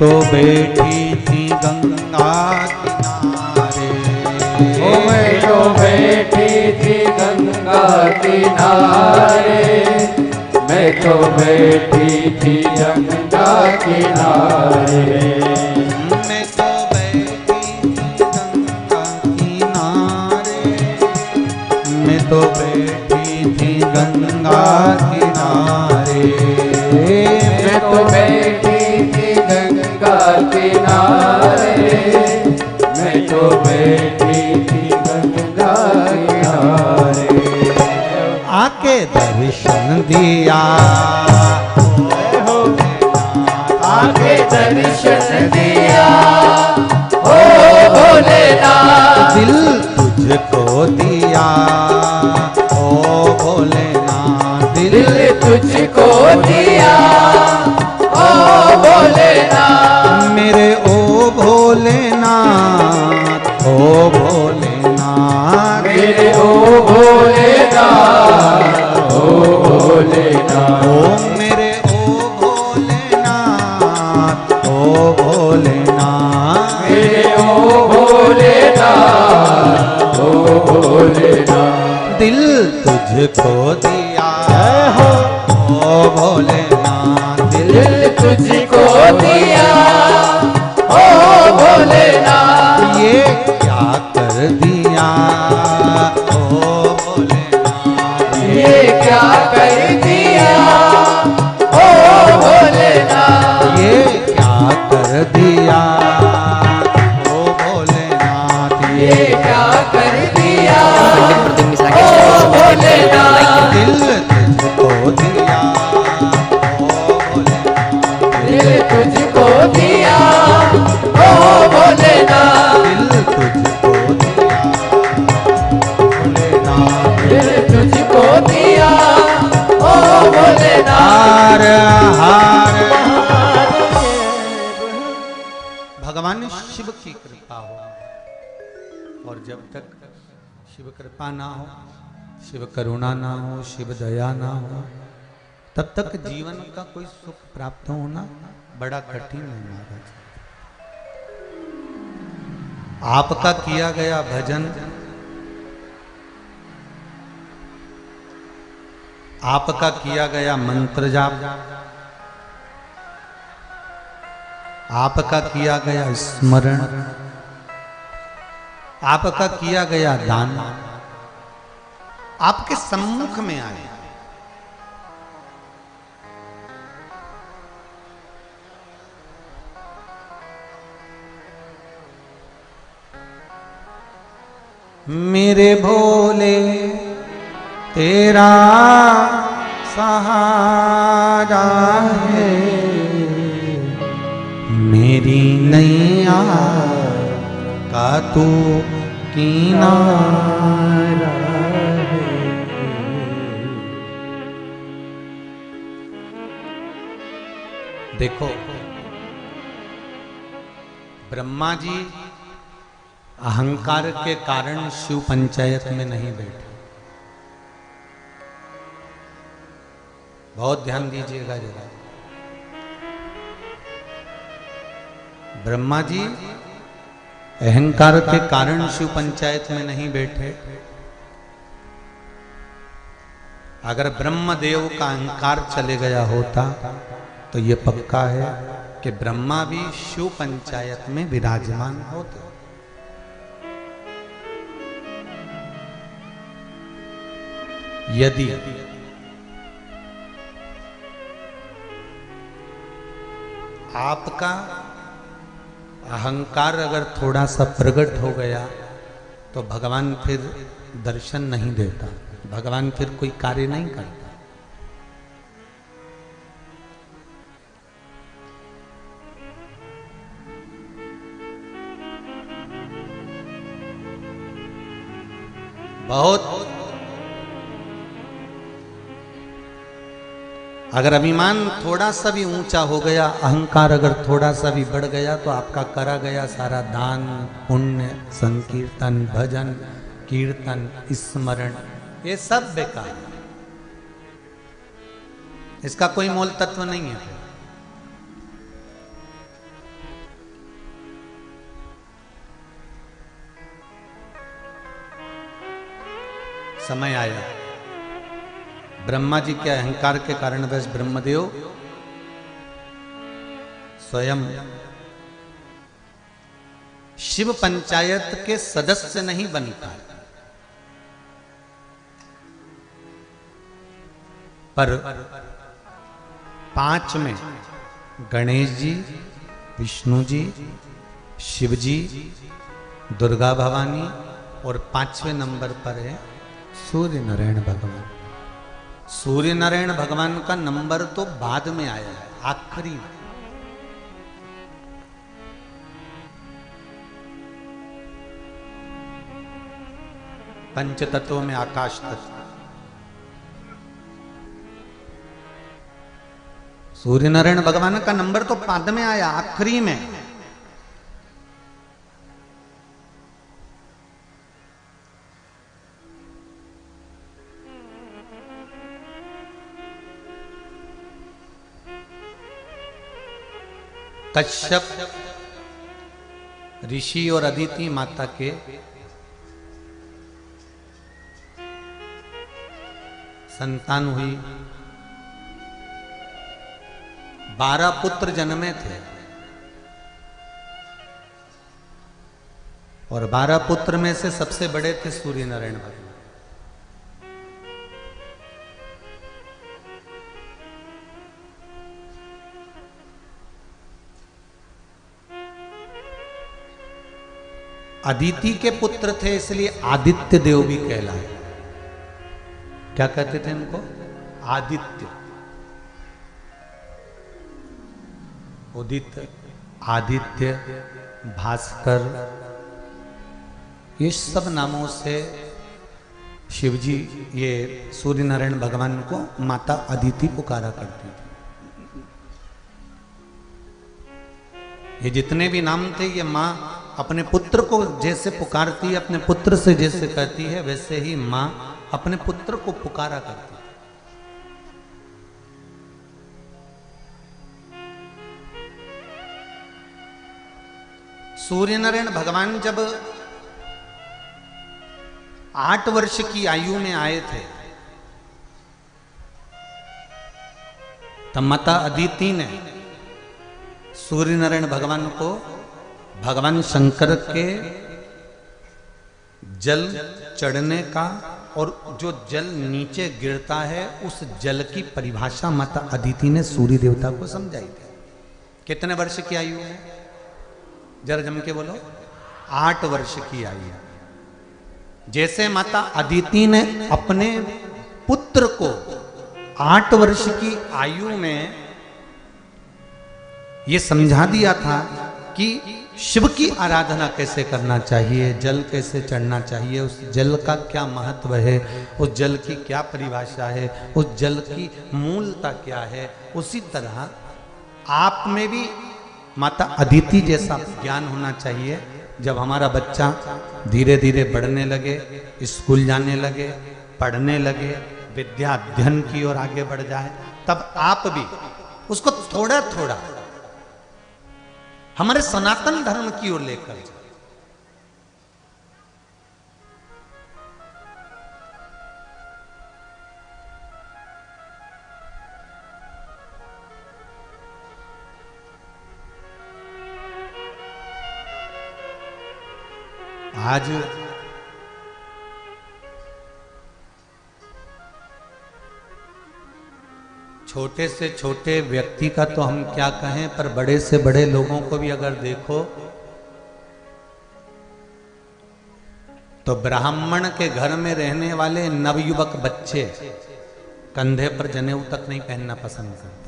तो बैठी गंगा किनारे। ओ मैं तो बैठी थी गंगा किनारे, मैं तो बैठी थी गंगा किनारे, मैं तो बैठी थी गंगा किनारे, मैं तो बैठी थी गंगा किनारे, मैं तो बैठी थी गंगा किनारे, मैं तो बैठी थी गंगा किनारे। आके दर्शन दिया, आके दर्शन दिया, ओ भोलेनाथ, दिल तुझको दिया, ओ भोलेनाथ, दिल तुझको दिया, ओ भोलेनाथ, मेरे ओ भोलेनाथ, ओ भोलेनाथ, मेरे ओ भोलेनाथ, ओ भोलेनाथ, ओ मेरे ओ भोलेनाथ, ओ भोलेनाथ, मेरे ओ भोलेनाथ, ओ भोलेनाथ, दिल तुझको दिया, ओ भोलेनाथ, दिल तुझको दिया, ओ भोलेनाथ, ये क्या कर दिया, ओ भोलेनाथ, ये क्या कर दिया, ओ भोलेनाथ, ये क्या कर दिया, ओ भोलेनाथ, ये क्या कर दिया, प्रदीप मिश्रा के चैनल को सब्सक्राइब करें, लाइक करें। दिल तुझको दिया, ओ भोलेनाथ, दिल तुझको दिया, ओ भोलेनाथ, दिल तुझको दिया, भोलेनाथ, दिल तुझको दिया, ओ भोलेनाथ। हार हार भगवान शिव की कृपा हो, और जब तक शिव कृपा ना हो, शिव करुणा ना हो, शिव दया ना हो, तब तक जीवन का कोई सुख प्राप्त होना बड़ा कठिन है महाराज। आपका किया गया भजन, आपका किया गया मंत्र जाप, आपका किया गया स्मरण, आपका किया गया दान आपके सम्मुख में आए, मेरे भोले तेरा सहारा है, मेरी नैया का तू किनारा है। देखो ब्रह्मा जी अहंकार के कारण शिव पंचायत में नहीं बैठे। बहुत ध्यान दीजिएगा जरा। ब्रह्मा जी अहंकार के कारण शिव पंचायत में नहीं बैठे। अगर ब्रह्मदेव का अहंकार चले गया होता तो ये पक्का है कि ब्रह्मा भी शिव पंचायत में विराजमान होते। यदि आपका अहंकार अगर थोड़ा सा प्रकट हो गया तो भगवान फिर दर्शन नहीं देता, भगवान फिर कोई कार्य नहीं करता। बहुत अगर अभिमान थोड़ा सा भी ऊंचा हो गया, अहंकार अगर थोड़ा सा भी बढ़ गया तो आपका करा गया सारा दान पुण्य संकीर्तन भजन कीर्तन स्मरण ये सब बेकार, इसका कोई मूल तत्व नहीं है। समय आया, ब्रह्मा जी के अहंकार के कारणवश ब्रह्मदेव स्वयं शिव पंचायत के सदस्य नहीं बन पाए, पर 5 में गणेश जी, विष्णु जी, शिव जी, दुर्गा भवानी और 5वें नंबर पर है सूर्य नारायण भगवान। सूर्य नारायण भगवान का नंबर तो बाद में आया है, आखिरी में। पंच तत्वों में आकाश तत्व, सूर्य नारायण भगवान का नंबर तो बाद में आया, आखिरी में। कश्यप ऋषि और अदिति माता के संतान हुई, 12 पुत्र जन्मे थे और 12 पुत्र में से सबसे बड़े थे सूर्य नारायण भगवान। अदिति के पुत्र थे इसलिए आदित्य देव भी कहलाए। क्या कहते थे इनको? आदित्य। उदित, आदित्य, भास्कर, ये सब नामों से शिवजी ये सूर्य नारायण भगवान को माता अदिति पुकारा करती थी। ये जितने भी नाम थे ये माँ अपने पुत्र को जैसे पुकारती है, अपने पुत्र से जैसे कहती है, वैसे ही माँ अपने पुत्र को पुकारा करती है। सूर्य नारायण भगवान जब 8 वर्ष की आयु में आए थे तब माता अदिति ने सूर्य नारायण भगवान को भगवान शंकर के जल चढ़ने का और जो जल नीचे गिरता है उस जल की परिभाषा माता अदिति ने सूर्य देवता को समझाई थी। कितने वर्ष की आयु है? जरा जम के बोलो। 8 वर्ष की आयु। जैसे माता अदिति ने अपने पुत्र को 8 वर्ष की आयु में ये समझा दिया था कि शिव की आराधना कैसे करना चाहिए, जल कैसे चढ़ना चाहिए, उस जल का क्या महत्व है, उस जल की क्या परिभाषा है, उस जल की मूलता क्या है, उसी तरह आप में भी माता अदिति जैसा ज्ञान होना चाहिए। जब हमारा बच्चा धीरे धीरे बढ़ने लगे, स्कूल जाने लगे, पढ़ने लगे, विद्या अध्ययन की ओर आगे बढ़ जाए, तब आप भी उसको थोड़ा थोड़ा हमारे सनातन धर्म की ओर लेकर जाए। आज छोटे से छोटे व्यक्ति का तो हम क्या कहें, पर बड़े से बड़े लोगों को भी अगर देखो तो ब्राह्मण के घर में रहने वाले नवयुवक बच्चे कंधे पर जनेऊ तक नहीं पहनना पसंद करते।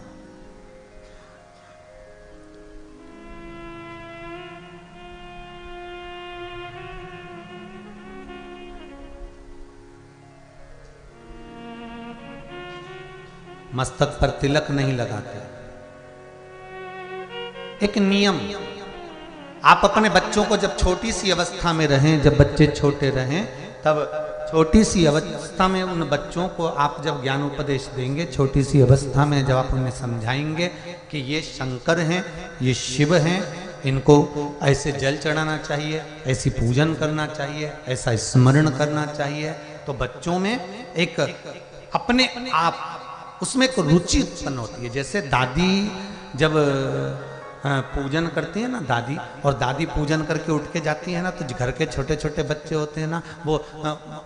मस्तक पर तिलक नहीं लगाते। एक नियम, आप अपने बच्चों को जब छोटी सी अवस्था में रहें, जब बच्चे छोटे रहें, तब छोटी सी अवस्था में उन बच्चों को आप जब ज्ञान उपदेश देंगे, छोटी सी अवस्था में जब आप उन्हें समझाएंगे कि ये शंकर हैं, ये शिव हैं, इनको ऐसे जल चढ़ाना चाहिए, ऐसी पूजन करना चाहिए, ऐसा स्मरण करना चाहिए, तो बच्चों में एक अपने आप उसमें एक रुचि उत्पन्न होती है। जैसे दादी जब पूजन करती है ना दादी, और दादी पूजन करके उठ के जाती है ना, तो घर के छोटे छोटे बच्चे होते हैं ना, वो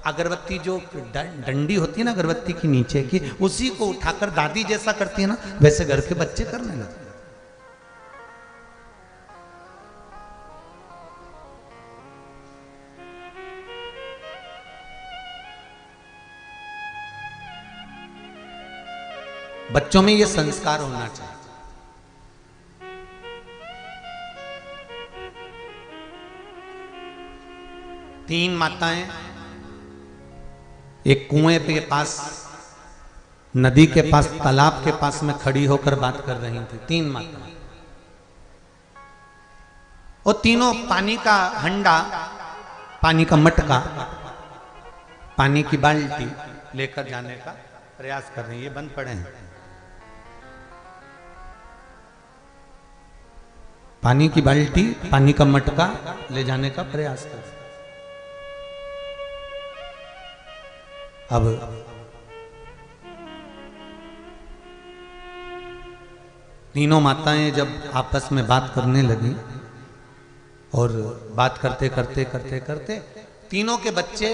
अगरबत्ती जो डंडी होती है ना अगरबत्ती की नीचे की, उसी को उठाकर दादी जैसा करती है ना, वैसे घर के बच्चे करने लगते हैं। बच्चों में ये संस्कार होना चाहिए। तीन माताएं एक कुएं के पास, नदी के पास, तालाब के पास में खड़ी होकर बात कर रही थी। तीन माताएं, और तीनों पानी का हंडा, पानी का मटका, पानी की बाल्टी लेकर जाने का प्रयास कर रही हैं। ये बंद पड़े हैं। पानी की बाल्टी, पानी का मटका ले जाने का प्रयास कर। अब तीनों माताएं जब आपस में बात करने लगी, और बात करते करते करते करते तीनों के बच्चे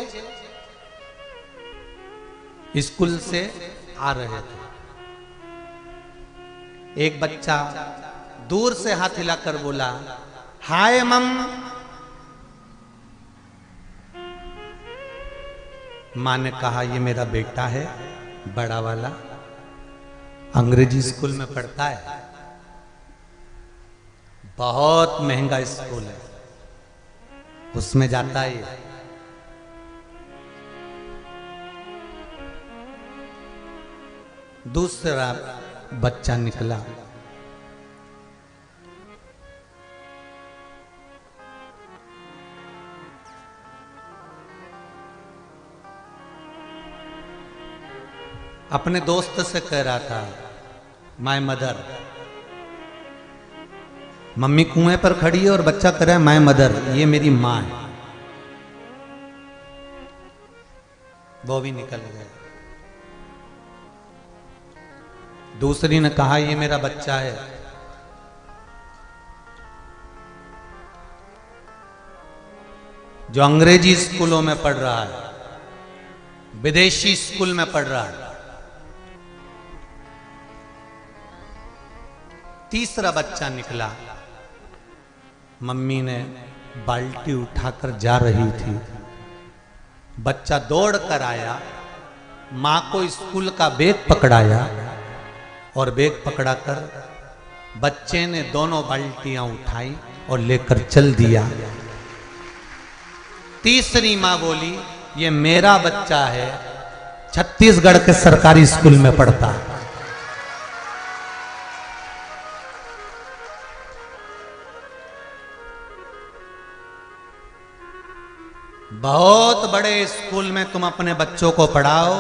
स्कूल से आ रहे थे। एक बच्चा दूर से हाथ हिलाकर बोला, हाय मम। मां ने कहा, ये मेरा बेटा है, बड़ा वाला, अंग्रेजी स्कूल में पढ़ता है, बहुत महंगा स्कूल है, उसमें जाता है ये। दूसरा बच्चा निकला, अपने दोस्त से कह रहा था, माय मदर। मम्मी कुएं पर खड़ी है और बच्चा कह रहा है माय मदर, ये मेरी मां है। वो भी निकल गया। दूसरी ने कहा, ये मेरा बच्चा है। जो अंग्रेजी स्कूलों में पढ़ रहा है, विदेशी स्कूल में पढ़ रहा है। तीसरा बच्चा निकला, मम्मी ने बाल्टी उठाकर जा रही थी, बच्चा दौड़ कर आया, मां को स्कूल का बैग पकड़ाया, और बैग पकड़ाकर बच्चे ने दोनों बाल्टियां उठाई और लेकर चल दिया। तीसरी मां बोली, ये मेरा बच्चा है, छत्तीसगढ़ के सरकारी स्कूल में पढ़ता है। बहुत बड़े स्कूल में तुम अपने बच्चों को पढ़ाओ,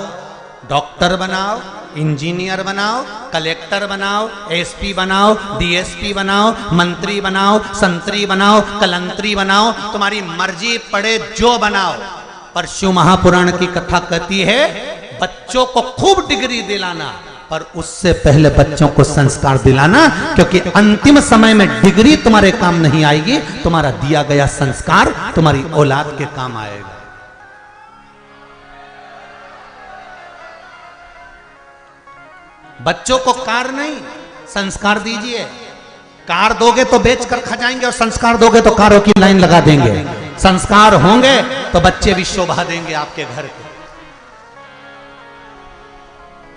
डॉक्टर बनाओ, इंजीनियर बनाओ, कलेक्टर बनाओ, एसपी बनाओ, डीएसपी बनाओ, मंत्री बनाओ, संतरी बनाओ, कलंतरी बनाओ, तुम्हारी मर्जी पड़े जो बनाओ, पर शिव महापुराण की कथा कहती है बच्चों को खूब डिग्री दिलाना, पर उससे पहले बच्चों को संस्कार दिलाना, क्योंकि अंतिम समय में डिग्री तुम्हारे काम नहीं आएगी, तुम्हारा दिया गया संस्कार तुम्हारी औलाद के काम आएगा। बच्चों को कार नहीं, संस्कार दीजिए। कार दोगे तो बेच कर खा जाएंगे, और संस्कार दोगे तो कारों की लाइन लगा देंगे। संस्कार होंगे तो बच्चे भी शोभा देंगे आपके घर के।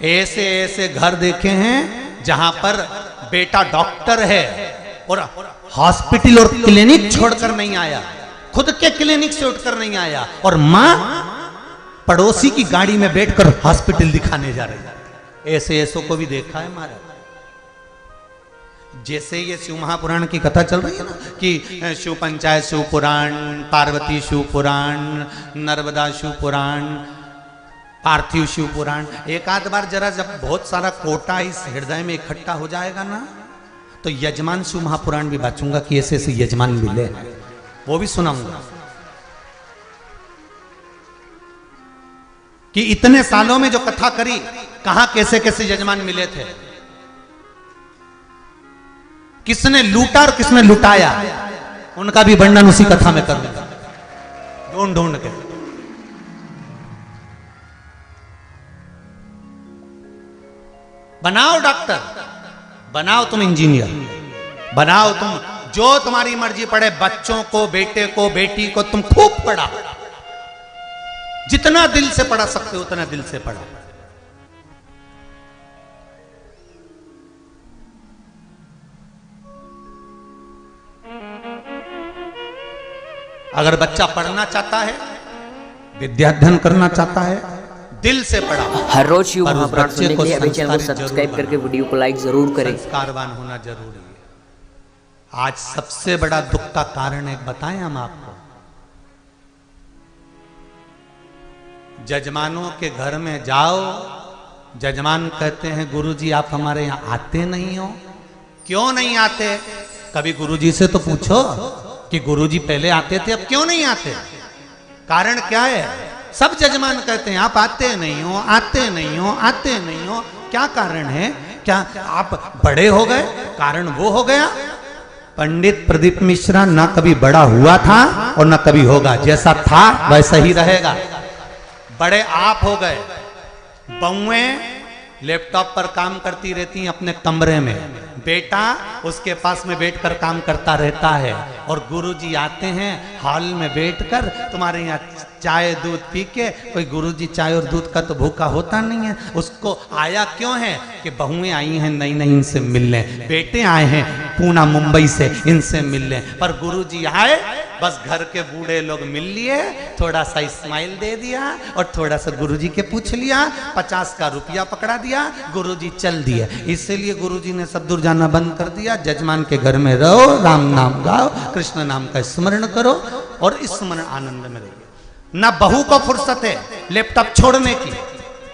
ऐसे ऐसे घर देखे हैं जहां पर बेटा डॉक्टर है और हॉस्पिटल और क्लिनिक छोड़कर नहीं आया, खुद के क्लिनिक से उठकर नहीं आया, और मां पड़ोसी की गाड़ी में बैठकर हॉस्पिटल दिखाने जा रही है। ऐसे ऐसों को भी देखा है महाराज। जैसे ये शिव महापुराण की कथा चल रही है ना, कि शिव पंचायत शिव पुराण, पार्वती शिव पुराण, नर्मदा शिव पुराण, पार्थिव शिव पुराण। एक आध बार जरा जब बहुत सारा कोटा इस हृदय में इकट्ठा हो जाएगा ना, तो यजमान शिव महापुराण भी बांचूंगा कि ऐसे ऐसे यजमान मिले, वो भी सुनाऊंगा। कि इतने सालों में जो कथा करी, कहां कैसे कैसे यजमान मिले थे, किसने लूटा और किसने लुटाया, उनका भी वर्णन उसी कथा में कर दूंगा ढूंढ ढूंढ के। बनाओ डॉक्टर, बनाओ तुम इंजीनियर, बनाओ तुम जो तुम्हारी मर्जी पड़े, बच्चों को, बेटे को, बेटी को तुम खूब पढ़ा, जितना दिल से पढ़ा सकते हो उतना दिल से पढ़ा। अगर बच्चा पढ़ना चाहता है, विद्याध्ययन करना चाहता है, दिल से पढ़ा, हर रोज शिव पर उस महापुराण बच्चे सुनने को के लिए अभी चैनल को संस्कारित सब्सक्राइब जरूर करके वीडियो को लाइक जरूर करें। संस्कारवान होना जरूरी है। आज सबसे बड़ा दुख का कारण एक बताएं हम आपको, जजमानों के घर में जाओ, जजमान कहते हैं गुरुजी आप हमारे यहाँ आते नहीं हो। क्यों नहीं आते? कभी गुरुजी से तो पूछो कि गुरुजी पहले आते थे, अब क्यों नहीं आते? कारण क्या है? सब जजमान कहते हैं आप आते नहीं हो, आते नहीं हो, आते नहीं हो। क्या कारण है? क्या आप बड़े हो गए? कारण वो हो गया। पंडित प्रदीप मिश्रा ना कभी बड़ा हुआ था और ना कभी होगा, जैसा था वैसा ही रहेगा। बड़े आप हो गए। बहुएं लैपटॉप पर काम करती रहती हैं अपने कमरे में, बेटा उसके पास में बैठकर काम करता रहता है, और गुरुजी आते हैं हॉल में बैठकर तुम्हारे यहाँ चाय दूध पी के। कोई गुरुजी चाय और दूध का तो भूखा होता नहीं है। उसको आया क्यों है कि बहुएं आई हैं नई नई, इनसे मिल लें, बेटे आए हैं पूना मुंबई से, इनसे मिल लें। पर गुरुजी आए, बस घर के बूढ़े लोग मिल लिए, थोड़ा सा स्माइल दे दिया और थोड़ा सा गुरुजी के पूछ लिया, 50 का रुपया पकड़ा दिया, गुरुजी चल दिए। इसीलिए गुरुजी ने सब दूर जाना बंद कर दिया। जजमान के घर में रहो, राम नाम गाओ, कृष्ण नाम का स्मरण करो और इस स्मरण आनंद में रहिए। ना बहू को फुर्सत है लैपटॉप छोड़ने की,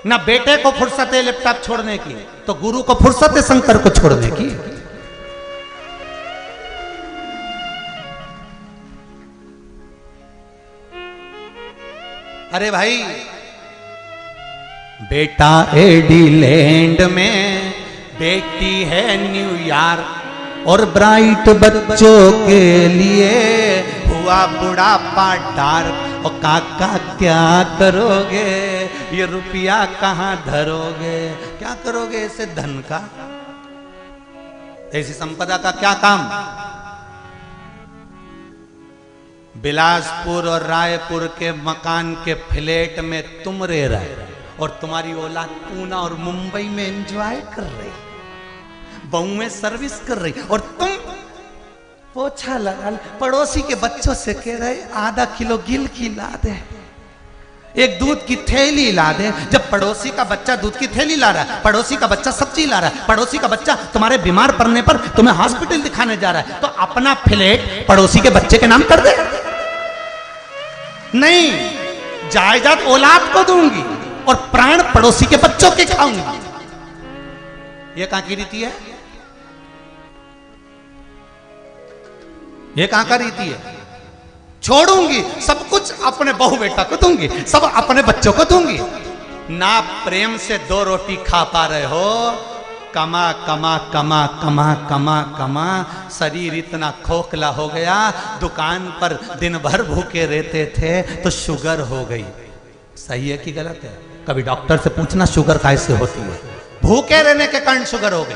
ना बेटे को फुर्सत है लैपटॉप छोड़ने की, तो गुरु को फुर्सत है शंकर को छोड़ने की। अरे भाई, बेटा एडिलैंड में, बेटी है न्यूयॉर्क, और ब्राइट बच्चों के लिए हुआ बुढ़ापा डार्क। और काका क्या करोगे, ये रुपया कहाँ धरोगे? क्या करोगे ऐसे धन का, ऐसी संपदा का क्या काम? बिलासपुर और रायपुर के मकान के फ्लैट में तुम रह रहे और तुम्हारी औलाद पूना और मुंबई में एंजॉय कर रही, बहुएं सर्विस कर रही, और तुम पोछा लगा, पड़ोसी के बच्चों से कह रहे आधा किलो गिल की ला दे, एक दूध की थैली ला दे। जब पड़ोसी का बच्चा दूध की थैली ला रहा है, पड़ोसी का बच्चा सब्जी ला रहा है, पड़ोसी का बच्चा तुम्हारे बीमार पड़ने पर तुम्हें हॉस्पिटल दिखाने जा रहा है, तो अपना फ्लैट पड़ोसी के बच्चे के नाम कर दे? नहीं, जायदाद औलाद को दूंगी और प्राण पड़ोसी के बच्चों के खाऊंगी। ये कहां की रीति है? ये कहां का रीति है? छोड़ूंगी सब कुछ, अपने बहू बेटा को दूंगी, सब अपने बच्चों को दूंगी। ना प्रेम से 2 रोटी खा पा रहे हो, कमा कमा कमा कमा कमा कमा, शरीर इतना खोखला हो गया, दुकान पर दिन भर भूखे रहते थे तो शुगर हो गई। सही है कि गलत है? कभी डॉक्टर से पूछना शुगर कैसे होती है? भूखे रहने के कारण शुगर हो गई।